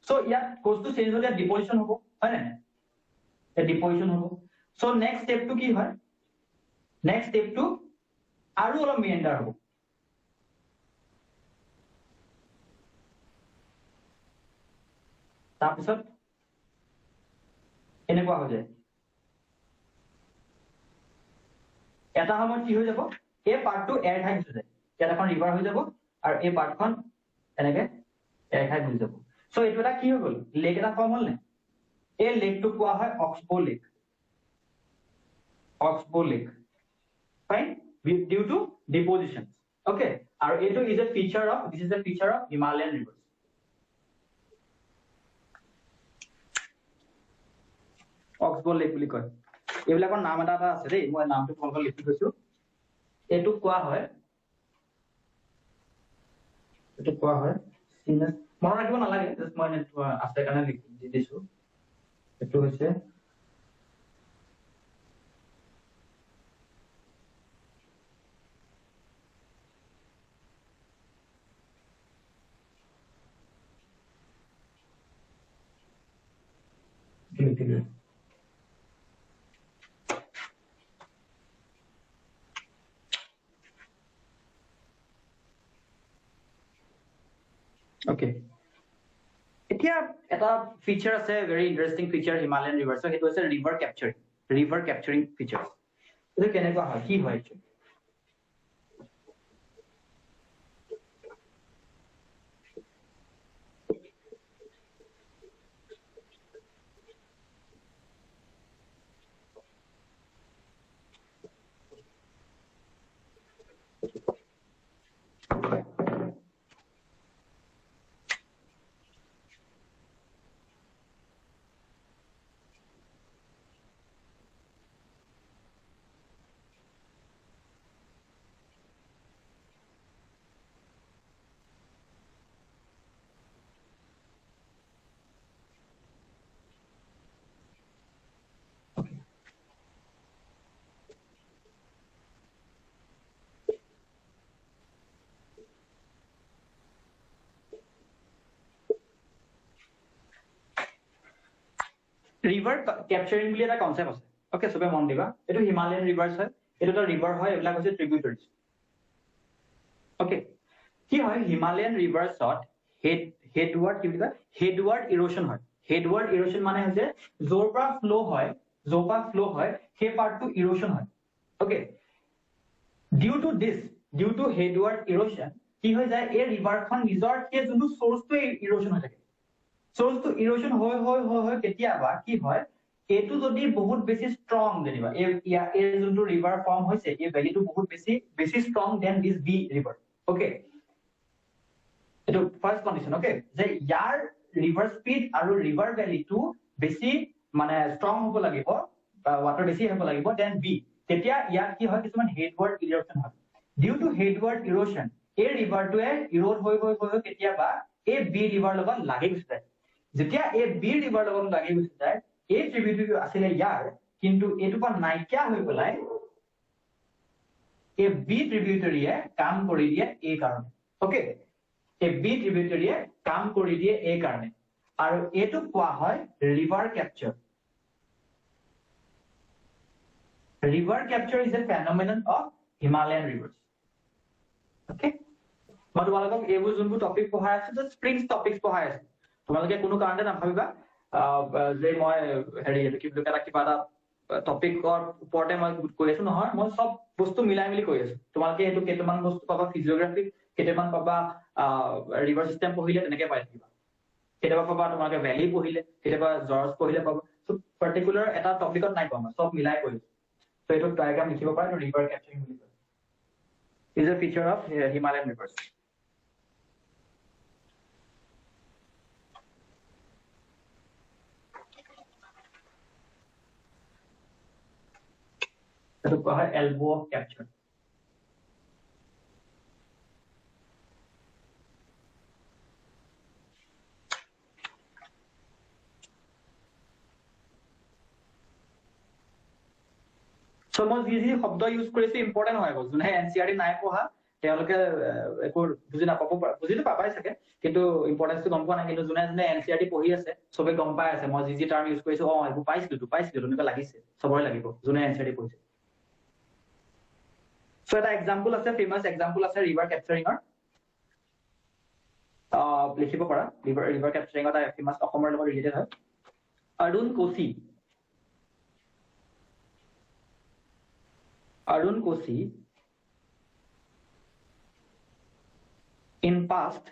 সো ইয়াত কোৰ্সটো চেঞ্জ হ'লে ডিপজিশন হ'ব হয় না ডিপজিশন হ'ব সো নেক্সট স্টেপটো কি হয় নেক্সট স্টেপটো আৰু অলপ মেণ্ডাৰ হ'ব তাৰপিছত এনেকুৱা হৈ যায় এটা সময়ত কি হৈ যাব এই পাৰ্টটো এৰ খাই গুচি যায় ইয়াত এখন ৰিভাৰ হৈ যাব আৰু এই পাৰ্টখন এনেকে এৰ খাই গুচি যাব সো এইটো এটা কি হৈ গ'ল লেক এটা ফৰ্ম হ'ল নে এই লেকটো কোৱা হয় অক্সবো lake fine due to deposition okay আৰু এইটো is a feature of this is a feature of Himalayan rivers oxbow lake বুলি কয় এইবিলাকৰ নাম এটা আছে দেই মই নামটো তোমালোকক লিখি গৈছো এইটো কোৱা হয় মনত ৰাখিব নালাগে জাস্ট মই আছে কাৰণে লিখি দিছো এইটো হৈছে okay এতিয়া এটা ফিচাৰ আছে very interesting feature Himalayan rivers so সেইটো আছে river capturing feature এইটো কেনেকুৱা হয় কি হয় ৰিভাৰ কেপচাৰিং বুলি এটা কনসেপ্ট আছে ওকে সবে মন দিবা এটো হিমালয়ান ৰিভাৰ্স হয় এটো এটা ৰিভাৰ হয় এবিলাক হৈছে ট্ৰিবিউটাৰিজ ওকে কি হয় হিমালয়ান ৰিভাৰ্সত হেডৱাৰ্ড কি বুলি কয় হেডৱাৰ্ড ইৰোশন হয় হেডৱাৰ্ড ইৰোশন মানে হৈছে জোৰ পৰা ফ্লো হয় সেই পাৰ্টটো ইৰোশন হয় ওকে ডিউ টু হেডৱাৰ্ড ইৰোশন কি হৈ যায় এই ৰিভাৰখন নিজৰ কে যোনটো সোৰ্সটো ইৰোশন হৈ থাকে সোৰ্স ইৰোশন হয় কেতিয়াবা কি হয় এটো যদি বহুত বেছি স্ট্ৰং যেনিবা এই যোনটো ৰিভাৰ ফৰ্ম হৈছে এই ভ্যালিটো বহুত বেছি strong then this B river okay এটো ফাৰ্স্ট কন্ডিশন ওকে যে ইয়াৰ ৰিভাৰ স্পিড আৰু ৰিভাৰ ভ্যালিটো বেছি মানে স্ট্ৰং হ'ব লাগিব ওয়াটাৰ বেছি হ'ব লাগিব দেন বি তেতিয়া ইয়াত কি হয় কিছুমান হেডৱাৰ্ড ইৰোশন হয় ডিউ টু হেডৱাৰ্ড ইৰোশন এই ৰিভাৰটোৱে ইৰোড হৈ কেতিয়াবা এই বি ৰিভাৰ লগত লাগি গুচি যায় যেতিয়া এই বি ৰিভাৰ লগত লাগি গুচি যায় এই ট্ৰিবিউটাৰি আছিলে ইয়াৰ কিন্তু এটো পা নাইকিয়া হৈ গলাই এই বি ট্ৰিবিউটাৰিয়ে কাম কৰি দিয়ে এই কাৰণে ওকে এই বি ট্ৰিবিউটাৰিয়ে কাম কৰি দিয়ে এই কাৰণে আৰু এটো কোৱা হয় river ক্যাপচাৰ is a phenomenon of Himalayan rivers okay মই তোমালোকক এইবোৰ যোনবোৰ টপিক পঢ়াই আছো যে স্প্ৰিংস টপিকস পঢ়াই আছো তোমালোকে কোনো কাৰণতে নাভাবিবা যে মই হেৰি এটো কি বুলি কয় কিবা এটা টপিকৰ ওপৰতে মই কৈ আছো নহয় মই সব বস্তু মিলাই মিলি কৈ আছো তোমালোকে এটো কেইটামান বস্তু পাবা ফিজিওগ্ৰাফি কেইটামান পাবা ৰিভাৰ সিস্টেম পঢ়িলে তেনেকৈ পাই থাকিবা কেইটামান পাবা তোমালোকে ভ্যালি পঢ়িলে কেইটাবা জৰ্জ পঢ়িলে পাবা সো পাৰ্টিকুলাৰ এটা টপিকত নাই পাবা সব মিলাই কৈ আছো সো এটো ডায়াগ্ৰাম লিখিব পাৰা তো ৰিভাৰ ক্যাপচাৰিং বুলি কয় is a feature of Himalayan rivers এটো কোৱা হয় elbow of capture সো মই যি শব্দ ইউজ কৰিছে ইম্পৰ্টেন্ট হয় গল যোনে এনসিআরটি নাই পঢ়া তেওঁলোকে একো বুজি নাপাব বুজিটো পাবাই থাকে কিন্তু ইম্পৰ্টেন্সটো গম পোৱা নাই কিন্তু যোনে এনসিআৰটি পঢ়ি আছে সবে গম পাই আছে মই যি টাৰ্ম ইউজ কৰিছো এইবোৰ পাইছিলো তেনেকুৱা লাগিছে সবৰে লাগিব যোনে এনসিআরটি পঢ়িছে So এটা example আছে, famous example আছে river capturing ৰ লিখিব পাৰা river capturing এটা famous অসমৰ লগত related হয় Arun Kosi in past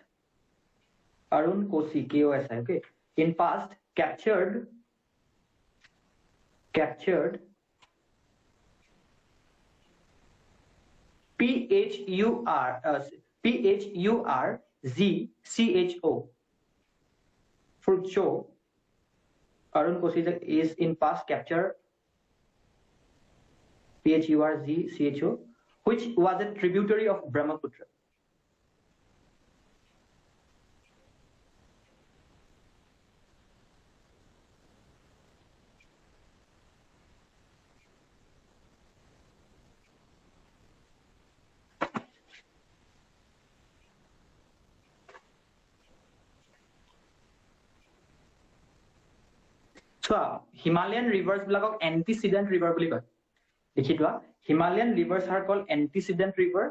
Arun Kosi KOSI okay in past captured PHURZCHO fruit show Arun Kosi is in past capture PHURZCHO which was a tributary of Brahmaputra. So Himalayan rivers bilakok antecedent river বুলি কয় দেখি থোৱা Himalayan rivers are called antecedent river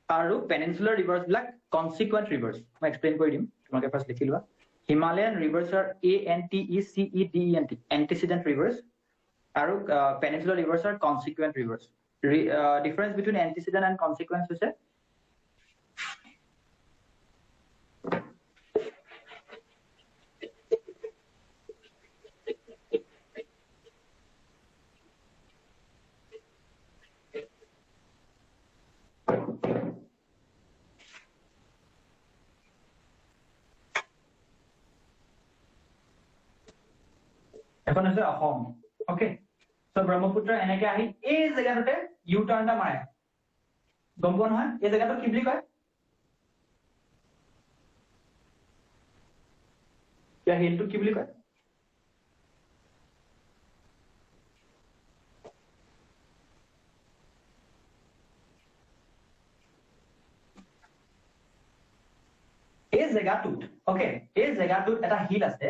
আৰু peninsular rivers bilak consequent rivers মই explain কৰি দিম তোমালোকে first লিখি লোৱা Himalayan rivers are ANTECEDENT antecedent rivers আৰু peninsular rivers are consequent rivers difference between antecedent and consequent হৈছে এখন আছে অসম ওকে সো ব্ৰহ্মপুত্ৰ এনেকে আহি এই জায়গাটোতে ইউ টাৰ্ণটা মাৰে গম পোৱা নহয় এই জায়গাটো কি বুলি কয় या हिलটো কি বুলি কয় এই জায়গাটোত ওকে এই জায়গাটোত এটা হিল আছে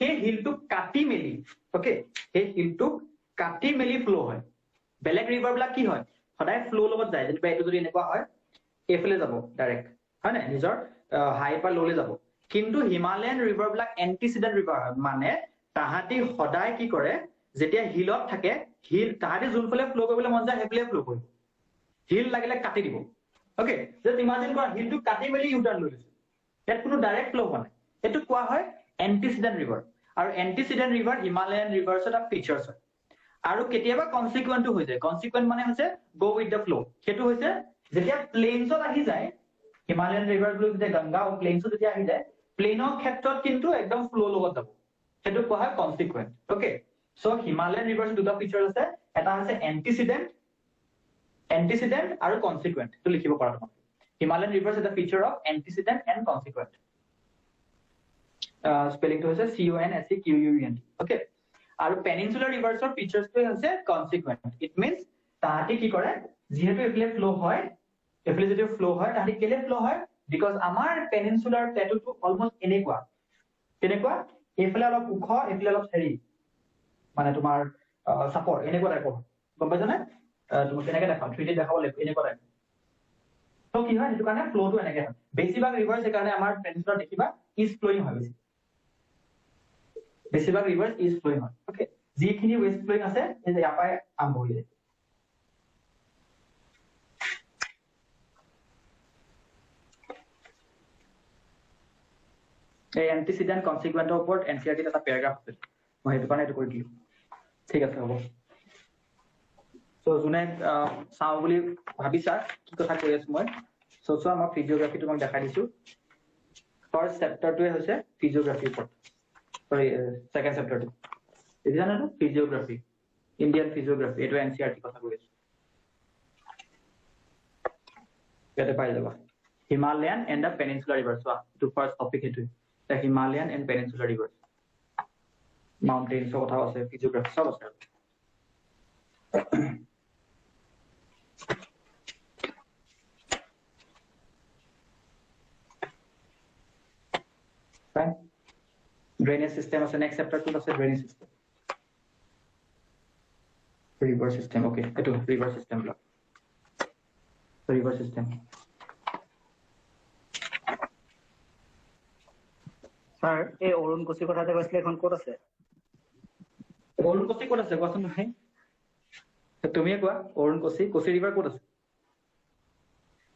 এই হিলটো কাটি মেলি ওকে এই হিলটো কাটি মেলি ফ্লো হয় বেলেগ ৰিভাৰ বিলাক কি হয় সদায় ফ্লো লগত যায় যেনিবা এটো যদি এনেকুৱা হয় এফলে যাব ডাইৰেক্ট হয় না নিজৰ হাই পা লোলে যাব কিন্তু হিমালয়ান ৰিভাৰ বিলাক এন্টিসিডেন্ট ৰিভাৰ মানে তাহাতি সদায় কি কৰে যেতিয়া হিলত থাকে হিল তাহাতি যোনফালে ফ্লো কৰিবলৈ মন যায় হেফলে ফ্লো কৰিব হিল লাগিলে কাটি দিব ওকে জাস্ট ইমাজিন কৰা হিলটো কাটি মেলি ইউ টাৰ্ন লৈ লৈছে ইয়াত কোনো ডাইৰেক্ট ফ্লো হোৱা নাই এটো কোৱা হয় এন্টিসিডেন্ট ৰিভাৰ আৰু এন্টিসিডেন্ট ৰিভাৰ হিমালয়ান ৰিভাৰ্ছ এটা ফিচাৰ্ছ হয় আৰু কেতিয়াবা কনসিকুৱেন্টটো হৈ যায় কনসিকুৱেন্ট মানে হৈছে গো উইথ দ্য ফ্লো হেতু হৈছে যেতিয়া প্লেইনছত আহি যায় হিমালয়ান ৰিভাৰ ব্লু যেতিয়া গংগা আৰু প্লেইনছত যেতিয়া আহি যায় প্লেইনৰ ক্ষেত্ৰত কিন্তু একদম ফ্লো লগত যাব হেতু কোৱা হয় কনসিকুৱেন্ট ওকে সো হিমালয়ান ৰিভাৰ্ছ দুটা ফিচাৰ আছে এটা হৈছে এন্টিসিডেন্ট আৰু কনসিকুৱেন্ট তো লিখিব পাৰা তোমাক হিমালয়ান ৰিভাৰ্ছ এটা feature of antecedent and consequent spelling to হৈছে CONSEQUENT okay আৰু peninsular rivers or features to হৈছে consequent it means তাহাতি কি কৰে যেহেতু এফলে ফ্লো হয় এফলে যদি ফ্লো হয় তাহাতি কেলে ফ্লো হয় because আমাৰ peninsular plateau to almost এনেকুৱা এফলে অলপ উখ এফলে অলপ হেৰি মানে তোমাৰ সাপৰ এনেকুৱা টাইপৰ গম পাইছা নে তুমি কেনেকৈ দেখাও 3D দেখাব লাগিব এনেকুৱা টাইপ তো কি হয় হেতু কাৰণে ফ্লো টো এনেকৈ হয় বেছিভাগ ৰিভাৰ্ছ এই কাৰণে আমাৰ peninsular দেখিবা is flowing হয় বেছিভাগ ৰিভাৰ্ছ is flowing হয় ওকে যিখিনি west flowing আছে এই যে ইয়াৰ পৰা আৰম্ভ হৈ যায় এই এন্টিসিডেন্ট কনসিকুৱেন্টৰ ওপৰত এনসিআৰটি এটা প্যাৰাগ্ৰাফ আছে মই হেতু কাৰণে এটো কৰি দিলো ঠিক আছে হ'ব সো জুনে চাও বুলি ভাবিছা কি কথা কৈ আছো মই সো মই ফিজিওগ্ৰাফি তোমাক দেখাই দিছো ফাৰ্স্ট চেপ্টাৰটোৱে হৈছে ফিজিওগ্ৰাফিৰ ওপৰত sorry second chapter to is it no physiography Indian physiography eto NCERT কথা কৈছো ইয়াতে পাই যাবা Himalayan and the Peninsular rivers so to first topic eto the Himalayan and Peninsular rivers mountains কথা আছে physiography সব আছে fine drainage system আছে next chapter to আছে drainage system river system okay eto river system block river system. Sir এই অৰুণ কুচি কথা যে কৈছিলে এখন ক'ত আছে? অৰুণ কোচি ক'ত আছে কোৱাচোন ভাই? তুমিয়ে কোৱা অৰুণ কোচি ৰিভাৰ ক'ত আছে?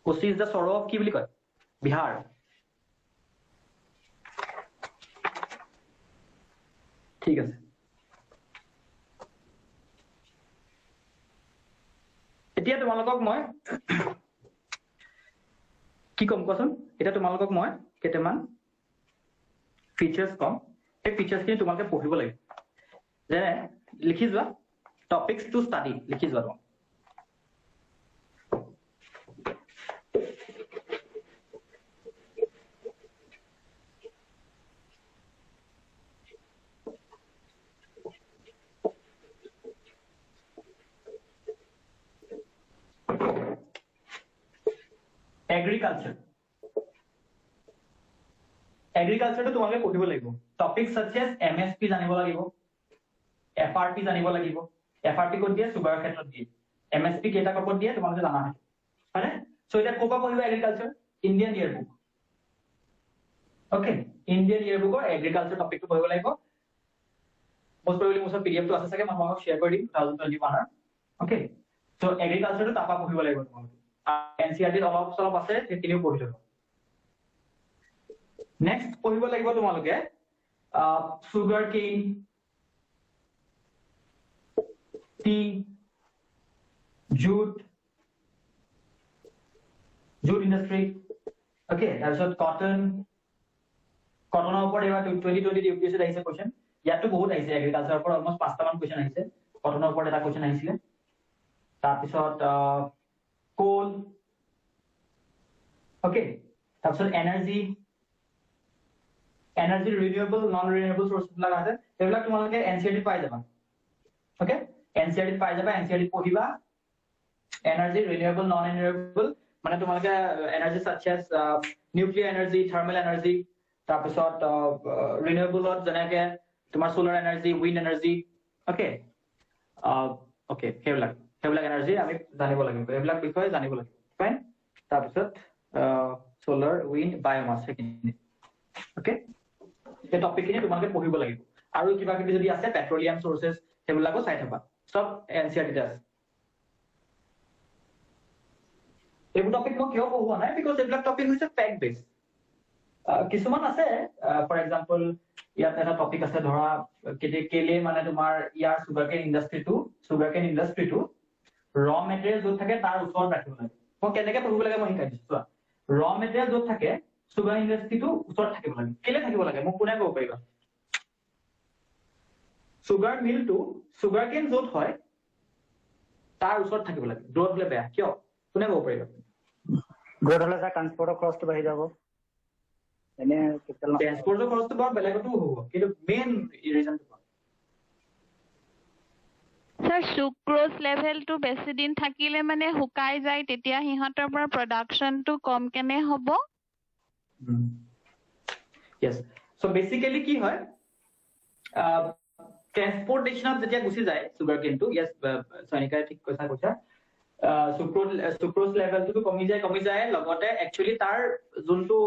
কোচি ইজ দ্য সৰ অফ কি বুলি কয়? বিহাৰ। ঠিক আছে। এতিয়া তোমালোকক মই কি কম কোৱাচোন? এতিয়া তোমালোকক মই কেইটামান ফিচাৰ্ছ কম। এই ফিচাৰ্ছখিনি তোমালোকে পঢ়িব লাগিব। যেনে লিখি যোৱা টপিকছ টু ষ্টাডি লিখি যোৱা তোমাক। এগ্ৰিকালচাৰ এগ্ৰিকালচাৰটো তোমালোকে পঢ়িব লাগিব। টপিক such as MSP জানিব লাগিব, FRP জানিব লাগিব। FRP ক'ত দিয়ে? চুগাৰৰ ক্ষেত্ৰত দিয়ে। MSP কেইটা ক'ত দিয়ে তোমালোকে জানা নাই, হয়নে? সো এটা ক'ৰ পৰা পঢ়িবা agriculture? Indian yearbook. Okay, Indian ইয়েৰবুকৰ এগ্ৰিকালচাৰ টপিকটো পঢ়িব লাগিব। most probably মোৰ পিডিএফটো আছে চাগে, মই তোমালোকক শ্বেয়াৰ কৰি দিম 2021 অ'কে। সো এগ্ৰিকালচাৰটো তাৰপৰা পঢ়িব লাগিব তোমালোকে। এনচিআৰটিত অলপ চলপ আছে, সেইখিনিও পঢ়ি ল'ব। নেক্সট পঢ়িব লাগিব তোমালোকে sugar Kane, T, jute industry, okay. তাৰপিছত কটনৰ ওপৰত এইবাৰ 2020 ইউপিএছচিত আহিছে কুৱেশ্যন। ইয়াতো বহুত আহিছে এগ্ৰিকালচাৰৰ ওপৰত, অলমষ্ট 5টামান কুৱেশ্যন আহিছে। কটনৰ ওপৰত এটা কুৱেশ্যন আহিছিলে। তাৰপিছত কোল, অ'কে। তাৰপিছত energy renewable non renewable source বিলাক আছে, সেইবিলাক তোমালোকে এনচিআৰটিত পাই যাবা। অ'কে, এনচিআৰটিত পাই যাবা, এনচিআৰটিত পঢ়িবা। এনাৰ্জি ৰিনিউৱেবল নন ৰিনিউৱেবল মানে তোমালোকে energy such as nuclear energy, thermal energy, তাৰপিছত ৰিনিউৱেবলত যেনেকে তোমাৰ solar energy, wind energy, okay okay, সেইবিলাক এনাৰ্জি আমি জানিব লাগিব, এইবিলাক বিষয়ে জানিব লাগিব। ফাইন। তাৰপিছত সোলাৰ, উইণ্ড, বায়'মাছ সেইখিনি, অ'কে। এই টপিকখিনি তোমালোকে পঢ়িব লাগিব। আৰু কিবা কিবি যদি আছে পেট্ৰলিয়াম চ'ৰ্চেছ সেইবিলাকো চাই থবা, চব এনচিআৰটিতে আছে। এইবোৰ টপিক মই কিয় পঢ়োৱা নাই, বিকজ এইবিলাক টপিক হৈছে ফেক্ট বেছ। কিছুমান আছে, ফৰ এক্সাম্পল ইয়াত এটা টপিক আছে ধৰা কেলে মানে তোমাৰ ইয়াৰ চুগাৰকেন ইণ্ডাষ্ট্ৰিটো ৰ মেটেৰিয়েল য'ত থাকে তাৰ ওচৰত ৰাখিব লাগে। মই কেনেকে পঢ়িব লাগে মই শিকাই দিছো। চোৱা, ৰ মেটেৰিয়েল য'ত থাকে চুগাৰ ইণ্ডাষ্ট্ৰিটো ওচৰত থাকিব লাগে। কেলে থাকিব লাগে মোক কোনে ক'ব পাৰিবা? চুগাৰ মিলটো চুগাৰকেন য'ত হয় তাৰ ওচৰত থাকিব লাগে, দূৰত হ'লে বেয়া। কিয়? কোনে ক'ব পাৰিবা? দূৰত হ'লে ছাৰ ট্ৰান্সপৰ্টৰ খৰচটো বাঢ়ি যাব। এনে ট্ৰান্সপৰ্টৰ খৰচটো বাৰু বেলেগতো হ'ব, কিন্তু main ৰিজনটো Sir, sucrose level to বেছি দিন থাকিলে মানে শুকাই যায়, তেতিয়া সিহঁতৰ পৰা প্ৰডাকশনটো কম কেনে হ'ব? Yes. So basically কি হয়? ট্ৰান্সপৰ্টেশ্যনত যেতিয়া গুচি যায় চুগাৰ কেনটো, yes, সৈনিকাই ঠিক কৈছা। সুক্ৰোজ লেভেলটো কমি যায়, লগতে একচুৱেলি তাৰ যোনটো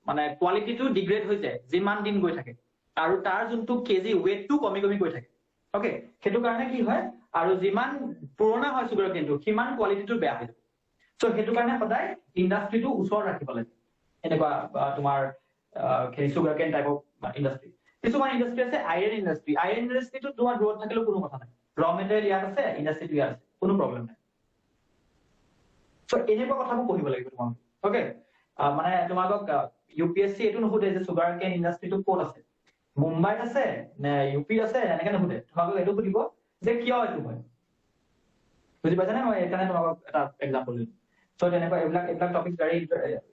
মানে কোৱালিটিটো ডিগ্ৰেড হৈ যায় যিমান দিন গৈ থাকে, আৰু তাৰ যোনটো কেজি ৱেটটো কমি গৈ থাকে। অ'কে, সেইটো কাৰণে কি হয়, আৰু যিমান পুৰণা হয় চুগাৰ কেনটো সিমান কোৱালিটিটো বেয়া হৈ যায়। চ' সেইটো কাৰণে সদায় ইণ্ডাষ্ট্ৰিটো ওচৰত ৰাখিব লাগে। এনেকুৱা তোমাৰ sugar cane type of industry. কিছুমান ইণ্ডাষ্ট্ৰি আছে আইৰণ ইণ্ডাষ্ট্ৰিটো তোমাৰ দূৰত থাকিলেও কোনো কথা নাই। ৰ মেটেৰিয়েল ইয়াত আছে, ইণ্ডাষ্ট্ৰিটো ইয়াত আছে, কোনো প্ৰব্লেম নাই। চ' এনেকুৱা কথাবোৰ পঢ়িব লাগিব তোমালোকে। অ'কে, মানে তোমালোকক ইউপিএছচি এইটো নুসুধে যে চুগাৰ কেন ইণ্ডাষ্ট্ৰিটো ক'ত আছে, মুম্বাইত আছে নে ইউপিত আছে, এনেকে নুসুধে। তোমালোকক এইটো সুধিব যে কিয় এইটো হয়। বুজি পাইছানে? মই এইকাৰণে তোমালোকক এটা এক্সাম্পল দিম। চ' তেনেকুৱা এইবিলাক টপিক ভেৰি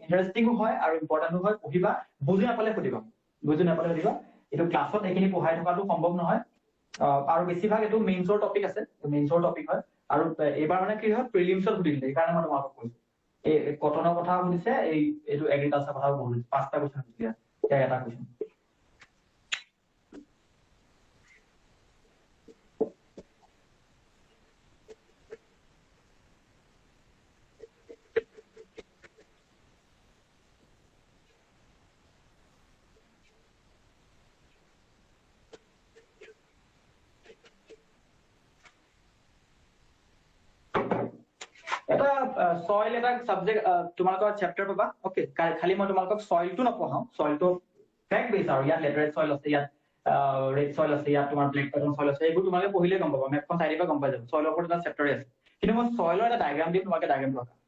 ইণ্টাৰেষ্টিঙো হয় আৰু ইম্পৰ্টেণ্টো হয়। পঢ়িবা, বুজি নাপালে সুধিবা। এইটো ক্লাছত এইখিনি পঢ়াই থকাটো সম্ভৱ নহয়, আৰু বেছিভাগ এইটো মেইনছৰ টপিক আছে, মেইনছৰ টপিক হয়। আৰু এইবাৰ মানে কি হয়, প্ৰিলিমছত সুধিছিলে, সেইকাৰণে মই তোমালোকক কৈছো। এই কটনৰ কথা সুধিছে, এইটো এগ্ৰিকালচাৰ কথাও সুধিছে, 5টা কুৱেশ্যন সুধিছে, এটা কুৱেশ্যন। এটা সয়েল এটা সাবজেক্ট তোমালোকৰ চেপ্টাৰ পাবা ওকে খালি মই তোমালোকক সয়েলটো নপঢ়াও সয়েলটো ফেক্ট বেছ আৰু ইয়াত লেটাৰেট সয়েল আছে ইয়াত ৰেড সয়েল আছে ইয়াত তোমাৰ ব্লেক পেটাৰ্ণ সয়েল আছে এইবোৰ তোমালোকে পঢ়িলে গম পাবা মেপখন চাই দিবা গম পাই যাব সয়েলৰ ওপৰত এটা চেপ্টাৰে আছে কিন্তু মই সয়েলৰ এটা ডায়াগ্ৰাম দিম তোমালোকে ডায়াগ্ৰামটো আঁকা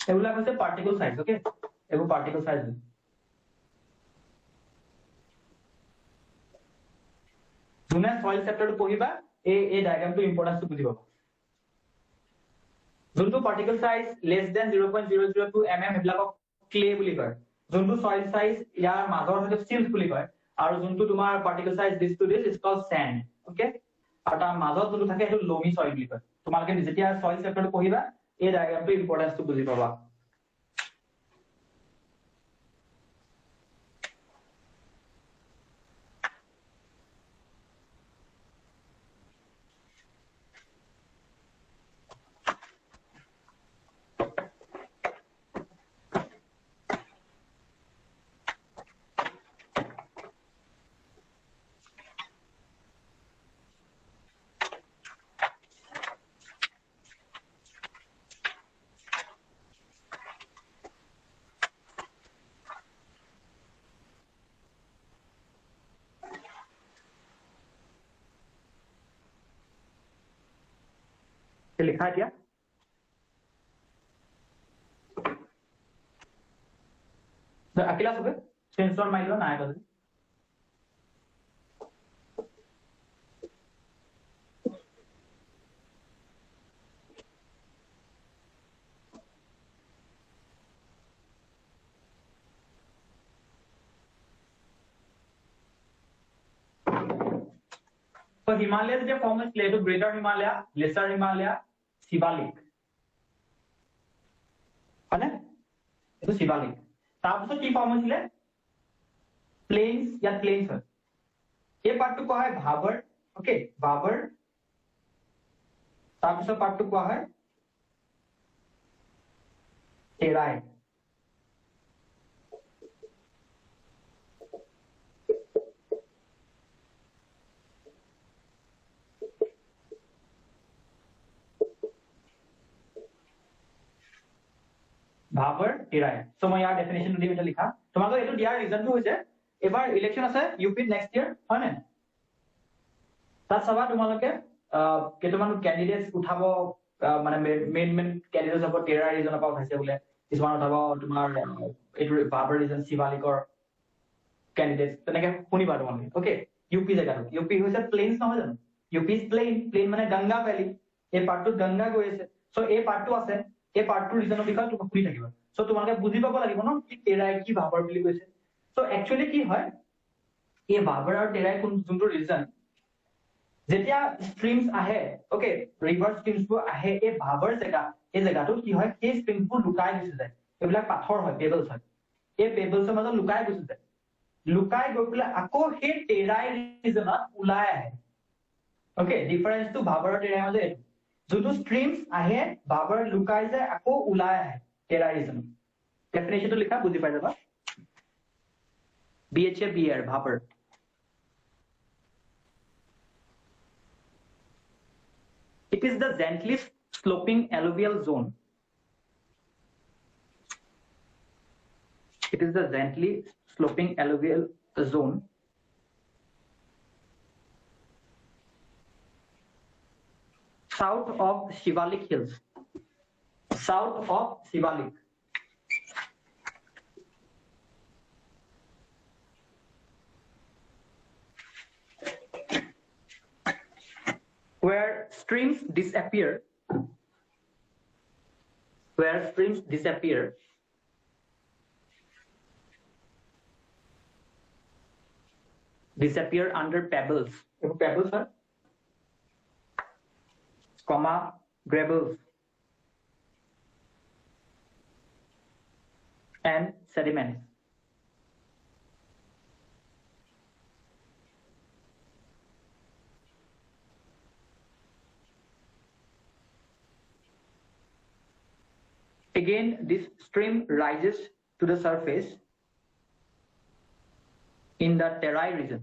এইবিলাক হৈছে পাৰ্টিকল সাইজ ওকে এইবোৰ পাৰ্টিকল সাইজ যোনে সয়েল চেপ্টাৰটো পঢ়িবা এই ডায়াগ্ৰামটো ইম্পৰ্টেন্সটো বুজি পাবা যোনটো particle size less than 0.002 mm এইবিলাকক ক্লে বুলি কয় যোনটো সয়েল সাইজ ইয়াৰ মাজৰ হয়তো সিল্ট বুলি কয় আৰু যোনটো তোমাৰ particle size this to this is called sand okay আৰু তাৰ মাজত যোনটো থাকে সেইটো লোমি সয়েল বুলি কয় তোমালোকে যেতিয়া সয়েল চেপ্টাৰটো পঢ়িবা এই ডায়াগ্ৰামটো ইম্পৰ্টেন্সটো বুজি পাবা लिखा है क्या अकेला सुबह सेंसर माइलो ना आएगा तो हिमालय जो फॉर्म है तो ग्रेटर हिमालय लेसर हिमालय शिवालिक है ना ये शिवालिक तारपिছত কি ফর্ম হৈছিলে প্লেইনস या প্লেইনস হয় এই পাৰ্টটো কোৱা হয় ভাবৰ ওকে ভাবৰ তাৰপিছত পাৰ্টটো কোৱা হয় তেৰাই भाबर टेराय सो मैं यार डेफिनेशन দি এটা লিখা তোমালোক এটো দিয়াৰ ৰিজনটো হৈছে এবাৰ ইলেকশন আছে ইউপি নেক্সট ইয়াৰ হয় না তাত সবা তোমালোকে কেইটামান ক্যান্ডিডেটস উঠাব মানে মেইন ক্যান্ডিডেটস হ'ব টেৰা ৰিজনৰ পৰা উঠাইছে বোলে কিছুমান উঠাব তোমাৰ এটো ভাবৰ ৰিজন শিৱালিকৰ ক্যান্ডিডেটস তেনেকে শুনিবা তোমালোকে ওকে ইউপি জেগাটো ইউপি হৈছে প্লেইনস নহয় জানো ইউপি ইজ প্লেইন মানে গংগা ভ্যালি এই পাৰ্টটো গংগা গৈ আছে সো এই পাৰ্টটো আছে এই পাৰ্টটো ৰিজনৰ বিষয়ে তুমি শুনি থাকিবা সো তোমালোকে বুজি পাব লাগিব ন কি টেৰাই কি ভাবৰ বুলি কৈছে সো একচুয়ালি কি হয় এই ভাবৰ আৰু টেৰাই কোন যোনটো ৰিজন যেতিয়া স্ট্ৰিমস আহে ওকে ৰিভাৰ স্ট্ৰিমসবোৰ আহে এই ভাবৰ জেগা এই জেগাটো কি হয় এই স্ট্ৰিমসবোৰ লুকাই গুচি যায় এইবিলাক পাথৰ হয় পেবলছ হয় এই পেবলছৰ মাজত লুকাই গুচি যায় লুকাই গৈ পেলাই আকৌ সেই টেৰাই ৰিজনত ওলাই আহে ওকে ডিফাৰেন্সটো ভাবৰ আৰু টেৰাই মাজত যোনটো স্ট্ৰিমস আহে ভাবৰ লুকাই যায় আকৌ ওলাই আহে টেৰাই ৰিজন ডেফিনেশনটো লিখা বুজি পাই যাবা BHABR ভাবৰ It is the gently sloping alluvial zone. It is the gently sloping alluvial zone south of Shivalik Hills. South of Shivalik. streams disappear, under pebbles. Pebbles are comma gravels and sediments. Again, this stream rises to the surface in the Terai region.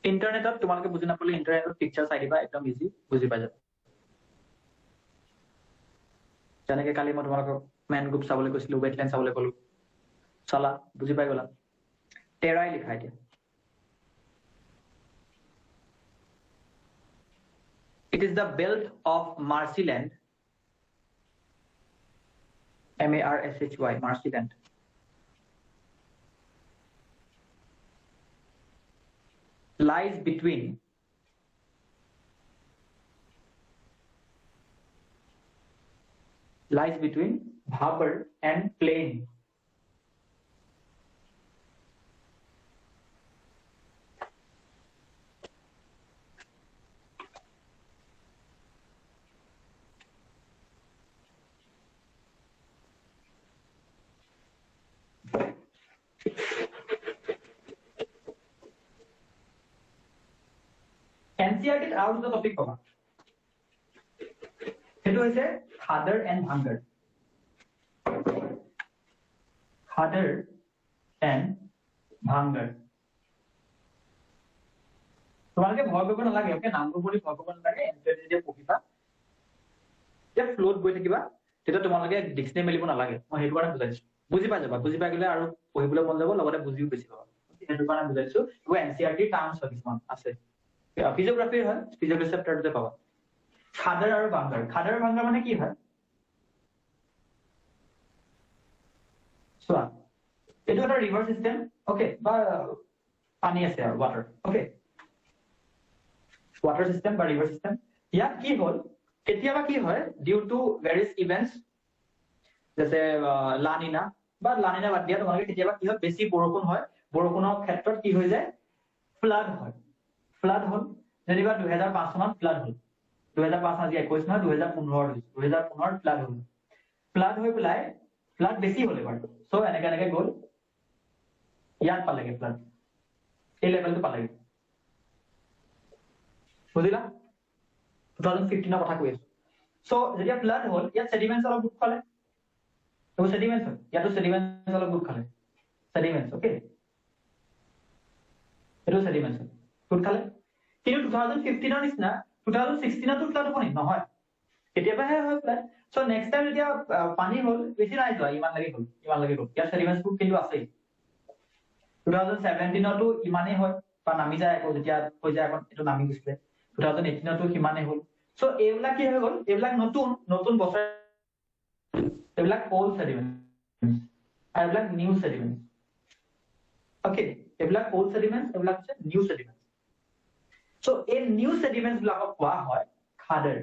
ইন্টাৰনেটত তোমালোকে বুজি নাপালে ইন্টাৰনেটত picture চাই দিবা একদম easy বুজি পাই যাবা যেনেকে কালি মই তোমালোকক মেনগ্ৰুভ চাবলৈ কৈছিলো ৱেটলেণ্ড চাবলৈ ক'লো চালা বুজি পাই গলা টেৰাই লিখা এতিয়া It is the belt of marshland, M-A-R-S-H-Y, marshland. Lies between Bhabur and Plain. NCERT আৰু দুটা টপিক পাবা সেইটো হৈছে খাদৰ এণ্ড ভাংগৰ তোমালোকে ভয় কৰিব নালাগে ওকে নামটো বুলি ভয় কৰিব নালাগে NCERT যেতিয়া পঢ়িবা যে ফ্লোত গৈ থাকিবা তেতিয়া তোমালোকে ডিকচনেৰী মেলিব নালাগে মই সেইটো কাৰণে বুজাইছো বুজি পাই যাবা বুজি পাই গলে আৰু পঢ়িবলৈ মন যাব লগতে বুজিও বেছি পাবা সেইটো কাৰণে বুজাইছো এইবোৰ NCERT টাৰ্মছ হয় কিছুমান আছে ফিজিওগ্ৰাফি হয় ফিজিওগ্ৰাফি চেপ্টাৰতে পাবা খাদৰ আৰু ভাংগৰ মানে কি হয় চোৱা এইটো এটা ৰিভাৰ সিস্টেম ওকে বা পানী আছে আৰু ওৱাটাৰ ওকে ওৱাটাৰ সিস্টেম বা ৰিভাৰ সিস্টেম ইয়াত কি হ'ল কেতিয়াবা কি হয় ডিউ টু ভেৰিয়াছ ইভেন্টছ যেনে লানিনা বা লানিনা বাদ দিয়া তোমালোকে কেতিয়াবা কি হয় বেছি বৰষুণ হয় বৰষুণৰ ক্ষেত্ৰত কি হৈ যায় ফ্লাড হয় ফ্লাড হল যেনিবা 2005 চনত ফ্লাড হল 2005 আজি 21 নহয় 2015 ফ্লাড হৈ পেলাই ফ্লাড বেছি হল এবাৰ সো এনেকে গ'ল ইয়াত পালেগে ফ্লাড এই লেভেলটো পালেগে বুজিলা 2015 কথা কৈ আছো সো যেতিয়া ফ্লাড হল ইয়াত সেডিমেন্টস অলপ গোট খালে তো সেডিমেন্টস ইয়াতো সেডিমেন্টস অলপ গোট খালে সেডিমেন্টস ওকে এটো সেডিমেন্টস গোট খালে কিন্তু 2015 ৰ নিচিনা 2016 টো ফ্লাড হ'ব নহয় কেতিয়াবাহে হয় ফ্লাড সো নেক্সট টাইম যেতিয়া পানী হল বেছি নাই যোৱা ইমান লাগি গল ইয়াৰ সেডিমেন্টস বোৰ কিন্তু আছে 2017 টো ইমানেই হয় বা নামি যায় আকৌ যেতিয়া হৈ যায় এখন এটো নামি গৈছিলে 2018 টো সিমানেই হল সো এইবিলাক কি হৈ গল এইবিলাক নতুন বছৰ এইবিলাক old sediments আৰু এইবিলাক new sediments ওকে এইবিলাক old sediments এইবিলাক আছে new sediments So, a new sediments block of কোৱা হয় খাদৰ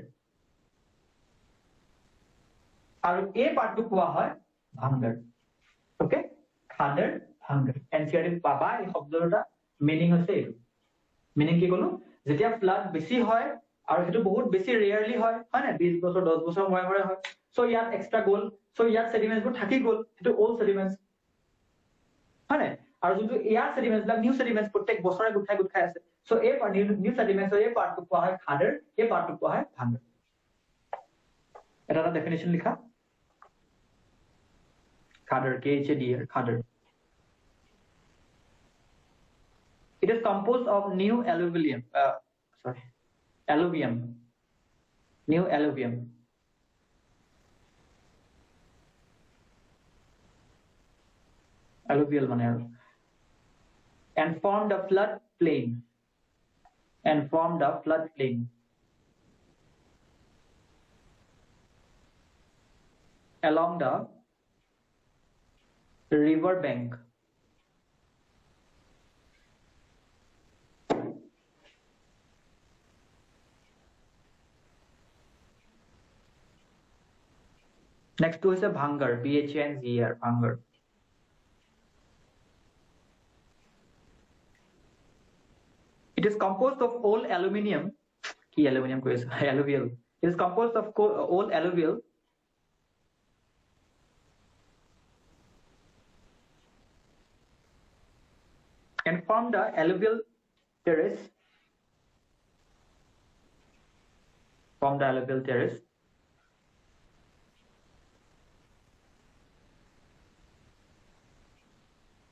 আৰু এই পাৰ্টটো কোৱা হয় ভাংগৰ ওকে খাদৰ ভাংগৰ NCERT পাবা এই শব্দটা মিনিং হৈছে এইটো মিনিং কি কলো যেতিয়া ফ্লাড বেছি হয় আৰু সেইটো বহুত বেছি ৰেয়াৰলি হয় না 20 বছৰ 10 বছৰ মৰে হয় সো ইয়াত এক্সট্ৰা গ'ল সো ইয়াত সেডিমেন্টস বোৰ থাকি গ'ল সেইটো ওল্ড সেডিমেন্টস হয় না আৰু যোনটো ইয়াৰ সেডিমেন্টস বিলাক নিউ সেডিমেন্টস প্ৰত্যেক বছৰে গোট খাই আছে সো এই নিউ সেডিমেন্টস এই পাৰ্টটো কোৱা হয় খাদৰ এই পাৰ্টটো কোৱা হয় ভাংগৰ এটা ডেফিনিশন লিখা খাদৰ KHADR Khadoor It is composed of new alluvium new alluvium alluvial মানে আৰু and formed a flood plain along the river bank Next to is a Bhangar, BHANGER, Bhangar. It is composed of all aluminium. Key aluminium is alluvial. It is composed of all alluvial and form the alluvial terrace. Form the alluvial terrace.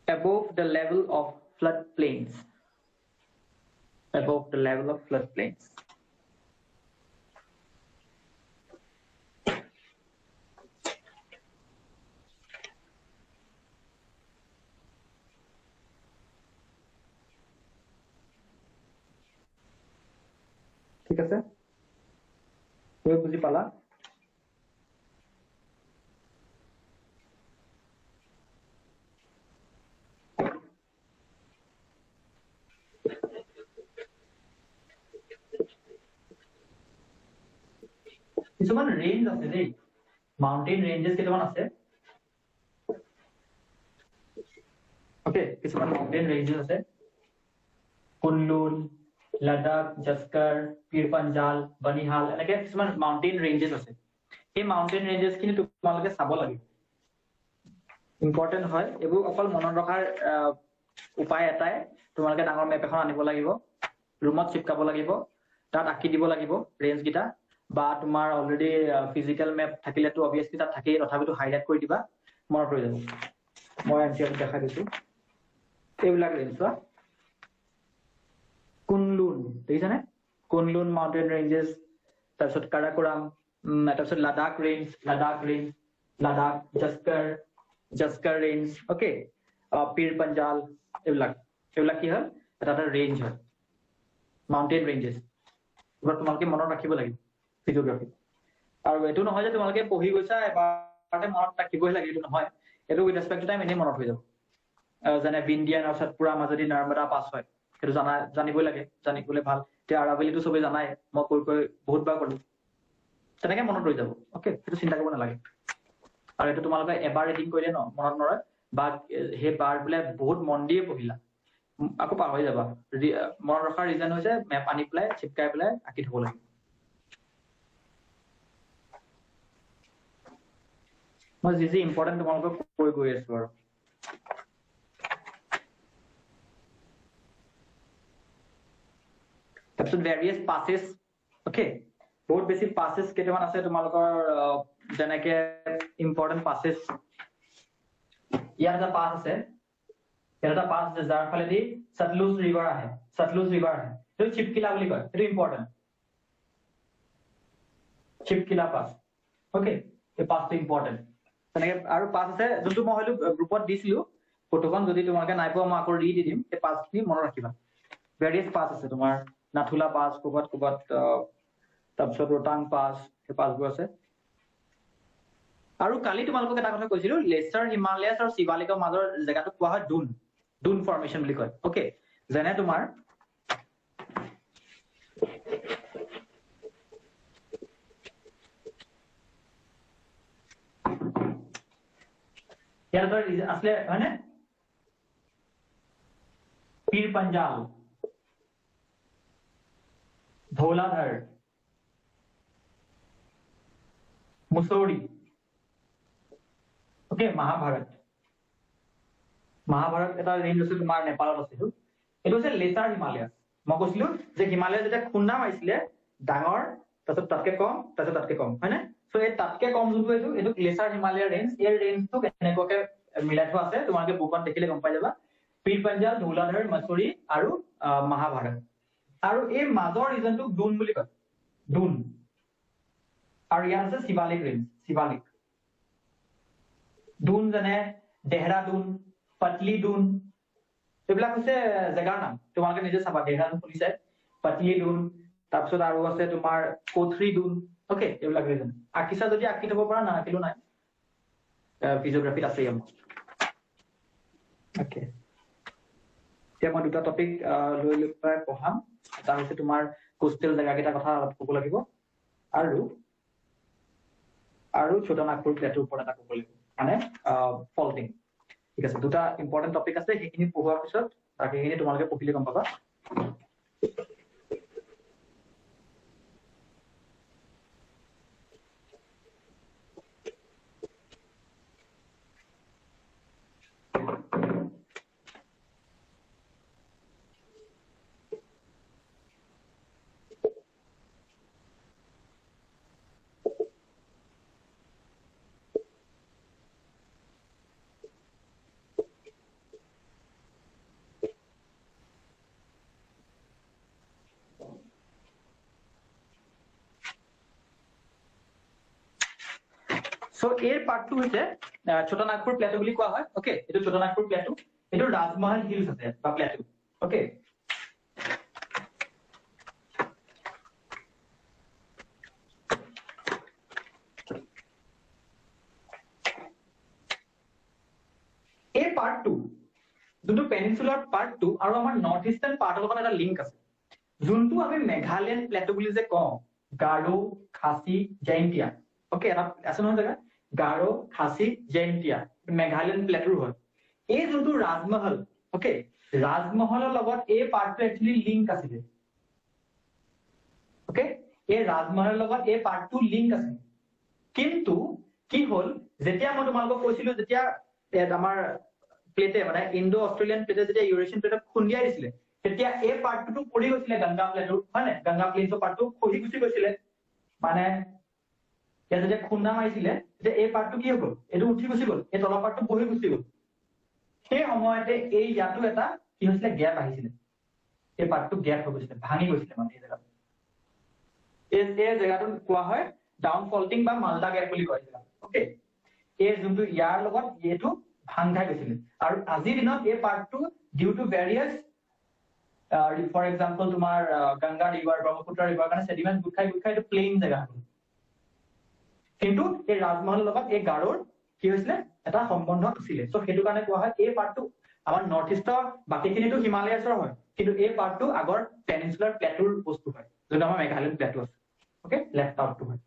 Above the level of floodplains. Above the level of floodplains. ঠিক আছে তুমি বুজি পালা কিছুমান range আছে দেই mountain ranges কেইটামান আছে ওকে কিছুমান মাউন্টেইন ৰেঞ্জেছ আছে কুনলুন লাডাখ জাস্কৰ পীৰ পঞ্জাল বনিহাল এনেকে কিছুমান মাউন্টেইন ৰেঞ্জেছ আছে এই মাউন্টেইন ৰেঞ্জেছ খিনি তোমালোকে চাব লাগিব ইম্পৰ্টেন্ট হয় এইবোৰ অকল মনত ৰখাৰ উপায় এটাই তোমালোকে ডাঙৰ মেপ এখন আনিব লাগিব ৰুমত চিপকাব লাগিব তাত আঁকি দিব লাগিব ৰেঞ্জ গিটা বা তোমাৰ অলৰেডি ফিজিক্যাল মেপ থাকিলেতো অবভিয়াসলি তাত থাকেই তথাপিতো হাইলাইট কৰি দিবা মনত ৰৈ যাব মই এনচিআৰ দেখাই দিছো এইবিলাক ৰেঞ্জ চোৱা কুনলুন দেখিছানে কুনলুন মাউন্টেইন ৰেঞ্জেছ তাৰপিছত কাৰাকোৰাম তাৰপিছত Ladakh range Ladakh Zanskar range okay Pir Panjal এইবিলাক কি হয় এটা ৰেঞ্জ হয় মাউন্টেইন ৰেঞ্জেছ এবাৰ তোমালোকে মনত ৰাখিব লাগিব ফিজিওগ্ৰাফি আৰু এটো নহয় যে তোমালোকে পঢ়ি গৈছা এবাৰতে মনত ৰাখিবই লাগে এটো নহয় এটো উইথ ৰেসপেক্ট টু টাইম এনে মনত হৈ যাব জানে বিন্দিয়া আৰু সতপুৰা মাজদি নৰ্মদা পাছ হয় এটো জানিবই লাগে জানিবলে ভাল তে আৰাবলিটো সবে জানাই মই কৈ বহুত বাৰ ক'লো তেনেকে মনত ৰৈ যাব ওকে এটো চিন্তা কৰিব নালাগে আৰু এটো তোমালোকে এবাৰ ৰিডিং কৰিলে ন মনত নৰয় বা হে বাৰ বলে বহুত মন দিয়ে পঢ়িলা আকৌ পাহৰি যাবা মনত ৰখাৰ ৰিজন হৈছে মেপ আনি পেলাই চিপকাই পেলাই আঁকি থব লাগে মই যি ইম্পৰ্টেন্ট তোমালোকক কৈ গৈ আছো আৰু তাৰপিছত ভেৰিয়াছ পাছেছ ওকে বহুত বেছি পাছেছ কেইটামান আছে তোমালোকৰ যেনেকে ইম্পৰ্টেন্ট পাছেছ ইয়াত এটা পাছ আছে যাৰ ফালেদি সতলুজ ৰিভাৰ আহে এইটো চিপকিলা বুলি কয় এইটো ইম্পৰ্টেন্ট চিপকিলা পাছ ওকে এই পাছটো ইম্পৰ্টেন্ট তেনেকে আৰু পাছ আছে যোনটো মই হয়তো গ্ৰুপত দিছিলো ফটোখন যদি তোমালোকে নাই পোৱা মই আকৌ ৰি দি দিম এই পাছখিনি মনত ৰাখিবা ভেৰিয়াছ পাছ আছে তোমাৰ নাথুলা পাছ ক'বাত তাৰপিছত ৰোটাং পাছ এই পাছবোৰ আছে আৰু কালি তোমালোকক এটা কথা কৈছিলো লেচাৰ হিমালয়াছ আৰু শিৱালিকৰ মাজৰ জেগাটো কোৱা হয় ডুন ফৰ্মেশ্যন বুলি কয় ওকে যেনে তোমাৰ ইয়াৰ আসলে হয়নে পীৰ পঞ্জাল ধৌলাধৰ মুসৌৰি ওকে মহাভাৰত এটা ৰেঞ্জ আছে তোমাৰ নেপালত আছে এইটো হৈছে লেচাৰ হিমালয়াছ মই কৈছিলো যে হিমালয় যেতিয়া খুন্দা মাৰিছিলে ডাঙৰ তাৰপিছত তাতকে কম হয়নে সো এই তাতকে কম যোনটো এইটো লেচাৰ হিমালয়াৰ ৰেঞ্জ এই ৰেঞ্জটো কেনেকুৱাকে মিলাই থোৱা আছে তোমালোকে বুকত দেখিলে গম পাই যাবা পীৰ পঞ্জাল ধৌলাধৰ মছুৰী আৰু মহাভাৰত আৰু এই মাজৰ ৰিজনটোক ডুন বুলি কয় ডুন আৰু ইয়াত আছে শিৱালিক ৰেঞ্জ ডুন যেনে দেহৰাদুন পাটলি ডুন এইবিলাক হৈছে জেগাৰ নাম তোমালোকে নিজে চাবা দেহৰাদুন শুনিছে পাটলি ডুন তাৰপিছত আৰু আছে তোমাৰ কোথৰি ডুন ওকে এইবিলাক ৰিজন আঁকিছা যদি আঁকি থব পাৰা নাকিলো নাই ফিজিওগ্ৰাফিত আছে ওকে এতিয়া মই দুটা টপিক লৈ পেলাই পঢ়াম এটা হৈছে তোমাৰ কোষ্টেল জেগাকেইটাৰ কথা অলপ ক'ব লাগিব আৰু ছোটা নাগপুৰ প্লেটুৰ ওপৰত এটা ক'ব লাগিব মানে ফল্টিং ঠিক আছে দুটা ইম্পৰ্টেণ্ট টপিক আছে সেইখিনি পঢ়োৱাৰ পিছত বাকীখিনি তোমালোকে পঢ়িলে গম পাবা So এৰ পাৰ্ট 2 হইছে ছোটা নাগপুৰ প্লেটো বুলি কোৱা হয় ওকে এটো ছোটা নাগপুৰ প্লেটো এটো ৰাজমহল হিলস আছে বা প্লেটো ওকে এই পাৰ্ট 2 যোনটো পেনিনসুলাৰ পাৰ্ট 2 আৰু আমাৰ নৰ্থ ইষ্টাৰ্ণ পাৰ্টৰ লগত এটা লিংক আছে যোনটো আমি মেঘালয়ন প্লেটো বুলি যে কওঁ গাৰো খাসী জয়ন্তিয়া ওকে এটা আছে নহয় জায়গা গাৰো খাসী জয়ন্তিয়া মেঘালয়ন প্লেটোৰ হয় এই যোনটো ৰাজমহল ওকে ৰাজমহলৰ লগত এই পাৰ্টটো একচুয়ালি লিংক আছে ওকে এই ৰাজমহলৰ লগত এই পাৰ্টটো লিংক আছে কিন্তু কি হল যেতিয়া মই তোমালোকক কৈছিলো যেতিয়া আমাৰ প্লেটে মানে ইণ্ডো অষ্ট্ৰেলিয়ান প্লেটে যেতিয়া ইউৰেছিয়ান প্লেটক খুন্দিয়াই দিছিলে তেতিয়া এই পাৰ্টটো পৰি গৈছিলে গংগা প্লেটৰ হয় নে গংগা প্লেটৰ পাৰ্টটো খহি গুচি গৈছিলে মানে ইয়াত যেতিয়া খুন্দা মাৰিছিলে যে এই পাৰ্টটো কি হ'ল এইটো উঠি গুচি গ'ল এই তলৰ পাৰ্টটো বহি গুচি গ'ল সেই সময়তে এই ইয়াতো এটা কি হৈছিলে গ্যাপ আহিছিলে এই পাৰ্টটো গ্যাপ হৈ গৈছিলে ভাঙি গৈছিলে মানে এই জেগাটো এই জেগাটো কোৱা হয় ডাউন ফল্টিং বা মালদা গ্যাপ বুলি কয় ওকে এই যোনটো ইয়াৰ লগত এইটো ভাঙ খাই গৈছিলে আৰু আজিৰ দিনত এই পাৰ্টটো due to various for example তোমাৰ গংগা ৰিভাৰ ব্ৰহ্মপুত্ৰ ৰিভাৰ কাৰণে সেডিমেন্ট গুট খাই এইটো প্লেইন জেগা কিন্তু এই ৰাজমহলৰ লগত এই গাৰোৰ কি হৈছিলে এটা সম্বন্ধ আছিলে সো সেইটো কাৰণে কোৱা হয় এই পাৰ্টটো আমাৰ নৰ্থ ইষ্টৰ বাকিখিনিটো হিমালয়াছৰ হয় কিন্তু এই পাৰ্টটো আগৰ পেনিনসুলাৰ প্লেটুৰ বস্তু হয় যোনটো আমাৰ মেঘালয়ন প্লেটু আছে ওকে লেফট আউটটো হয়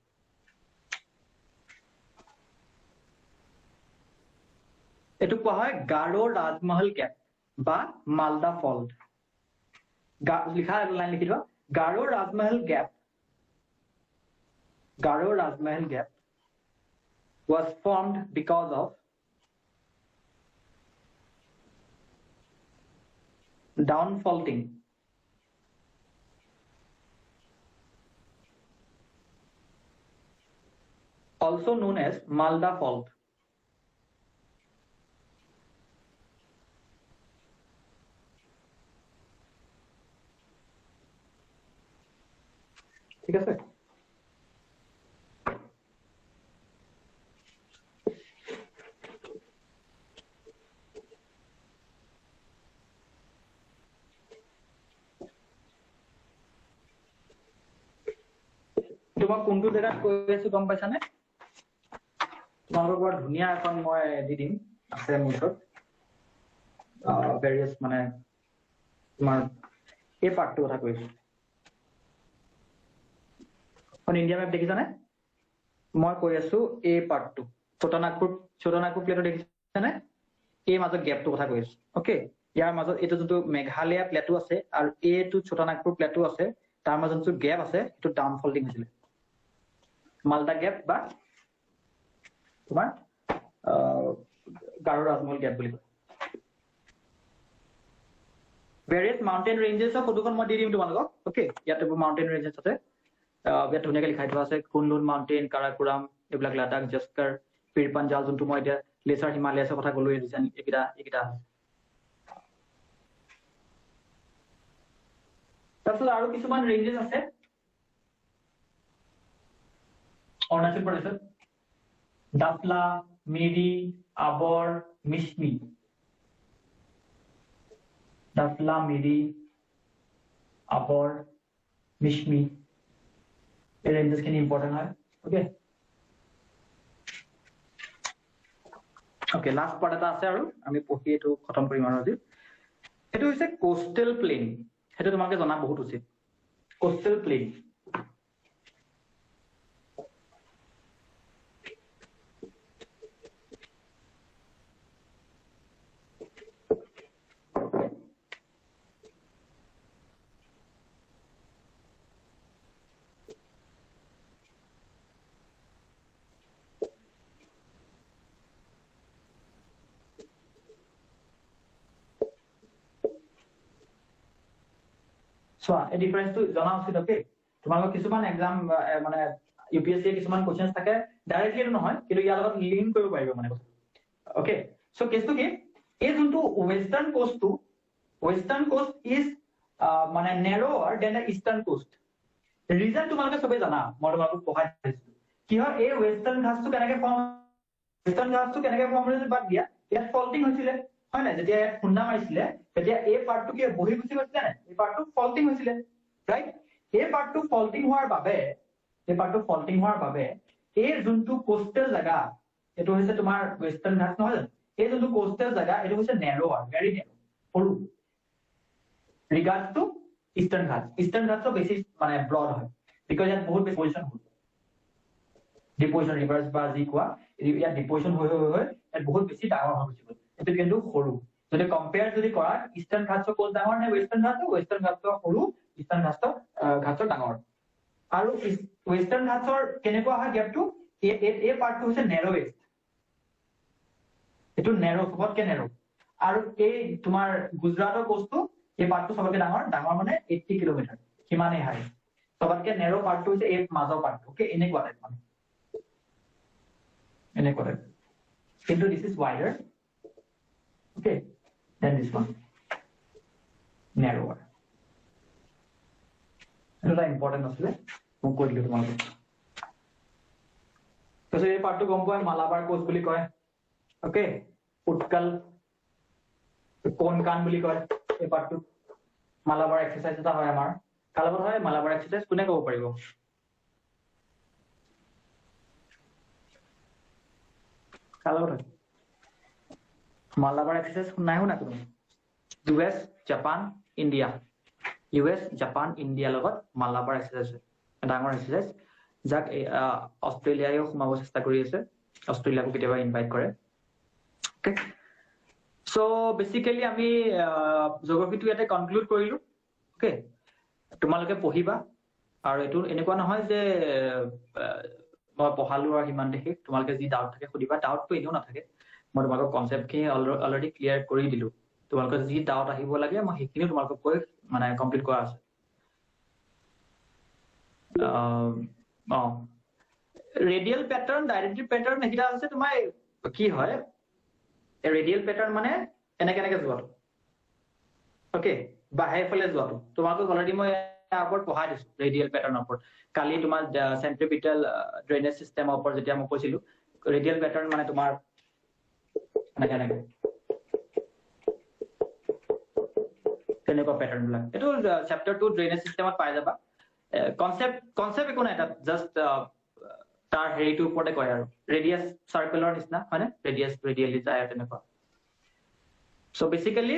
এটো কোৱা হয় গাৰো ৰাজমহল গ্যাপ বা মালদা ফল্ট লিখা লাইন লিখি দিবা গাৰো ৰাজমহল gap was formed because of down faulting also known as Malda fault ঠিক আছে তোমাক কোনটো জেগাত কৈ আছো গম পাইছানে তোমালোকৰ বৰ ধুনীয়া এখন মই দি দিম আছে মোৰ ওচৰত ভেৰিয়াছ মানে তোমাৰ এই পাৰ্টটো কথা কৈছো ইণ্ডিয়া মেপ দেখিছানে মই কৈ আছো এই পাৰ্টটো ছোটা নাগপুৰ প্লেটো দেখিছানে এই মাজত গ্যাপটো কথা কৈ আছো ওকে ইয়াৰ মাজত এইটো যোনটো মেঘালয়া প্লেটো আছে আৰু এইটো ছোটা নাগপুৰ প্লেটো আছে তাৰ মাজত যোনটো গ্যাপ আছে সেইটো ডাউন ফল্টিং হৈছিলে মালদা গ্যাপ বা তোমাৰ গাৰো ৰাজমহল গ্যাপ বুলি কয় ভেৰিয়াছ মাউণ্টেইন ৰেঞ্জেছৰ ফটোখন মই দি দিম তোমালোকক ওকে ইয়াত মাউণ্টেইন ৰেঞ্জেছ আছে ইয়াত ধুনীয়াকৈ লিখাই থোৱা আছে কুনলুন মাউণ্টেইন কাৰাকোৰাম এইবিলাক লাডাখ জস্কৰ পীৰ পাঞ্জাল যোনটো মই এতিয়া লেচাৰ হিমালয়াছৰ কথা ক'লো এইকেইটা তাৰপিছত আৰু কিছুমান ৰেঞ্জেছ আছে অৰুণাচল প্ৰদেশত দাফলা মিৰি আবৰ মিশমি দাফলা মিৰি আবৰ মিশমি এই ৰেঞ্জেছ খিনি ইম্পৰ্টেণ্ট হয় ওকে লাষ্ট পাৰ্ট এটা আছে আৰু আমি পঢ়ি এইটো খতম কৰিম আৰু আজি সেইটো হৈছে কোষ্টেল প্লেইন সেইটো তোমালোকে জনা বহুত উচিত কোষ্টেল প্লেইন চোৱা এই ডিফাৰেন্সটো জনা উচিত অকে তোমালোকৰ কিছুমান এক্সাম মানে ইউপিএসসি কিছুমান কোৱেশ্চন থাকে ডাইৰেক্টলি এটো নহয় কিন্তু ইয়াৰ লগত লিংক কৰিব পাৰিব মানে ওকে সো কেছটো কি এই যোনটো ওয়েস্টাৰ্ণ কোষ্ট ইজ মানে narrower than the eastern coast region তোমালোকে সবে জানা মই তোমালোকক পঢ়াই দিছো কি হয় এই ওয়েস্টাৰ্ণ ঘাটটো কেনেকৈ ফৰ্ম হৈছিল বাদ দিয়া ইয়াত ফল্টিং হৈছিলে হয় না যেতিয়া খুন্দা মাৰিছিলে তেতিয়া এই পাৰ্টটো কি বহি গুচি গৈছিলে না এই পাৰ্টটো ফল্টিং হৈছিলে ৰাইট এই পাৰ্টটো ফল্টিং হোৱাৰ বাবে এই যোনটো কোষ্টেল জাগা এটো হৈছে তোমাৰ ওয়েস্টাৰ্ণ ঘাট নহয় জানো এই যোনটো কোষ্টেল জাগা এটো হৈছে নেৰোৱাৰ ভেৰি নেৰো সৰু ৰিগাৰ্ডছ টু ইষ্টাৰ্ণ ঘাটটো বেছি মানে ব্ৰড হয় বিকজ ইয়াত বহুত বেছি পজিশন হয় ডিপোজিশন ৰিভাৰ্স বা যি কোৱা ইয়াত ডিপোজিশন হৈ ইয়াত বহুত বেছি ডাঙৰ হৈ গৈছে এটো কিন্তু সৰু যদি কম্পেয়াৰ যদি কৰা ইষ্টাৰ্ণ ঘাটৰ কোন ডাঙৰ নে ওয়েস্টাৰ্ণ ঘাটৰ সৰু ইষ্টাৰ্ণ ঘাটৰ ডাঙৰ আৰু ওয়েস্টাৰ্ণ ঘাটৰ কেনেকুৱা হয় গ্যাপটো এই পাৰ্টটো হৈছে নেৰোৱেষ্ট এটো নেৰো সবতকে নেৰো আৰু এই তোমাৰ গুজৰাটৰ কোষ্টটো এই পাৰ্টটো সবতকে ডাঙৰ মানে 80 কিলোমিটাৰ কিমানে হাই সবতকে নেৰো পাৰ্টটো হৈছে এই মাজৰ পাৰ্টটো ওকে এনেকুৱা টাইপ মানে এনেকুৱা টাইপ কিন্তু this is wider okay than this one narrower এটা ইম্পৰ্টেন্ট আছে মই কৈ দিলো তোমালোকক তো এই পাৰ্টটো গম পোৱা মালাবাৰ কোচ বুলি কয় ওকে উৎকল কোনকান বুলি কয় এই পাৰ্টটো মালাবাৰ এক্সাৰসাইজ এটা হয় আমাৰ কালবত হয় মালাবাৰ এক্সাৰসাইজ কোনে ক'ব পাৰিব কালবত হয় মালাবাৰ এক্সাৰসাইজ নাই শুনা তুমি ইউএছ জাপান ইণ্ডিয়া লগত মালাবাৰ এক্সাৰসাইজ ডাঙৰ এক্সাৰসাইজ যাক অষ্ট্ৰেলিয়ায়ও সোমাব চেষ্টা কৰি আছে অষ্ট্ৰেলিয়াকো কেতিয়াবা ইনভাইট কৰে ওকে সো বেসিক্যালি আমি জিওগ্ৰাফিটো ইয়াতে কনক্লুড কৰিলো ওকে তোমালোকে পঢ়িবা আৰু এটো এনেকুৱা নহয় যে মই পঢ়ালো আৰু হিমান দেখি তোমালোকে যি ডাউট থাকে সুধিবা ডাউটটো এনেও নাথাকে মই তোমালোকক কনসেপ্টখিনি অলৰেডি ক্লিয়াৰ কৰি দিলো তোমালোকৰ যি ডাউট আহিব লাগে মই সেইখিনি তোমালোকক কৈ মানে কমপ্লিট কৰা আছে ৰেডিয়েল প্যাটাৰ্ন ডাইৰেক্ট্ৰিভ প্যাটাৰ্ন একিটা আছে তোমাৰ কি হয় ৰেডিয়েল প্যাটাৰ্ন মানে এনেকে যোৱাটো ওকে বাহিৰ ফালে যোৱাটো তোমালোকক অলৰেডি মই আগত পঢ়াই দিছো ৰেডিয়েল প্যাটাৰ্নৰ ওপৰত কালি তোমাৰ সেন্ট্ৰিপিটাল ড্ৰেনেজ সিস্টেমৰ ওপৰত যেতিয়া মই কৈছিলো ৰেডিয়েল প্যাটাৰ্ন মানে তোমাৰ এনেকে তেনেকুৱা প্যাটাৰ্ন বিলাক এটো চ্যাপ্টাৰ 2 ড্ৰেনেজ সিস্টেমত পাই যাবা কনসেপ্ট একো নাই তাত জাস্ট তাৰ হেৰিটোৰ ওপৰতে কয় আৰু ৰেডিয়াস সাৰ্কুলাৰ নিচিনা হয়নে ৰেডিয়েলি যায় তেনেকুৱা সো বেসিক্যালি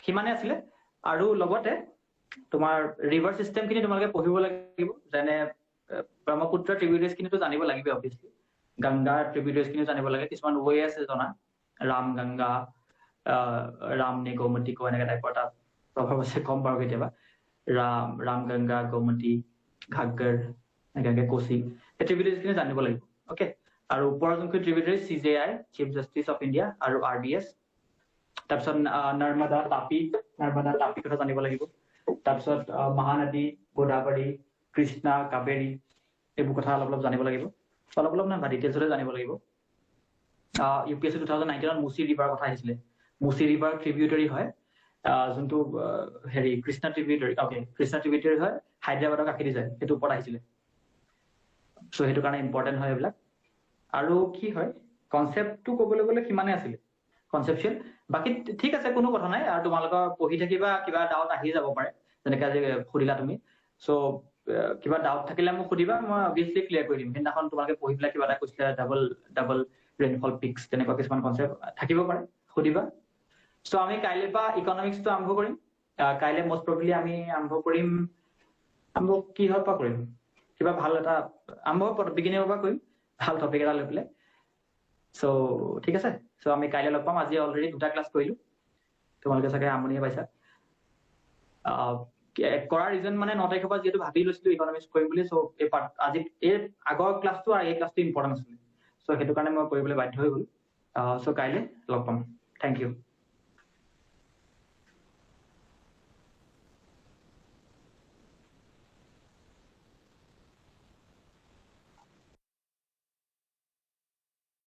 হিমানে আছিলে আৰু লগতে তোমাৰ ৰিভাৰ সিস্টেম খিনি তোমালোকে পঢ়িব লাগিব যেনে ব্ৰহ্মপুত্ৰ ট্ৰিবিউটাৰিজ খিনিটো জানিব লাগিব অবভিয়াসলি গংগা ট্ৰিবিউটাৰিজ খিনি জানিব লাগে কিছুমান ৱে আছে জনা ৰাম গংগা ৰামনে গোমতী কো এনেকা টাইপৰ এটা প্ৰভাৱ আছে কম বাৰু কেতিয়াবা ৰাম গংগা গোমতী ঘাগ্গৰ এনেকে কোচি ট্ৰিবিউটাৰিজ খিনি জানিব লাগিব ওকে আৰু ওপৰৰ যোনখিনি ট্ৰিবিউটাৰিজ CJI chief justice of India আৰু RDS তাৰপিছত নৰ্মদা তাপি কথা জানিব লাগিব তাৰপিছত মহানদী গোদাবৰী কৃষ্ণা কাবেৰী এইবোৰ কথা অলপ জানিব লাগিব অলপ না ডিটেইলছতে জানিব লাগিব UPSC 2019 ত মুচি ৰিভাৰ কথা আহিছিলে মুচি ৰিভাৰ ট্ৰিবিউটাৰি হয় যোনটো হেৰি কৃষ্ণা ট্ৰিবিউটাৰি হয় হায়দৰাবাদৰ কাষেদি যায় সেইটো ওপৰত আহিছিলে সো সেইটো কাৰণে ইম্পৰ্টেন্ট হয় এইবিলাক আৰু কি হয় কনসেপ্টটো ক'বলৈ গ'লে কিমানে আছিল কনসেপচুৱেল বাকি ঠিক আছে কোনো কথা নাই আৰু তোমালোকৰ পঢ়ি থাকিবা কিবা ডাউট আহি যাব পাৰে যেনেকা যে খুদিলা তুমি সো কিবা ডাউট থাকিলে মোক খুদিবা মই অবভিয়াসলি ক্লিয়াৰ কৰি দিম হিন্দাখন তোমালোকে পঢ়িবলা কিবা এটা কৈছিলা ডাবল ৰেইনফল পিক্স তেনেকুৱা কিছুমান কনসেপ্ট থাকিব পাৰে খুদিবা সো আমি কাইলৈ পৰা ইকনমিক্সটো আৰম্ভ কৰিম কাইলৈ মোষ্ট প্ৰবলি আমি আৰম্ভ কিহৰ পৰা কৰিম কিবা ভাল এটা বিগিনিঙৰ পৰা কৰিম ভাল টপিক এটা লৈ পেলাই সো ঠিক আছে সো আমি কাইলৈ লগ পাম আজি অলৰেডি দুটা ক্লাছ কৰিলো তোমালোকে চাগে আমনিয়ে পাইছা কৰাৰ ৰিজন মানে 9 তাৰিখৰ পৰা যেটো ভাবি লৈছিলো ইকনমিক্স কৰিম বুলি সো এই আজি এই আগৰ ক্লাছটো আৰু এই ক্লাছটো ইম্পৰ্টেন্ট আছিল সো সেইটো কাৰণে মই কৰিবলৈ বাধ্য হৈ গলো সো কাইলৈ লগ পাম থ্যাংক ইউ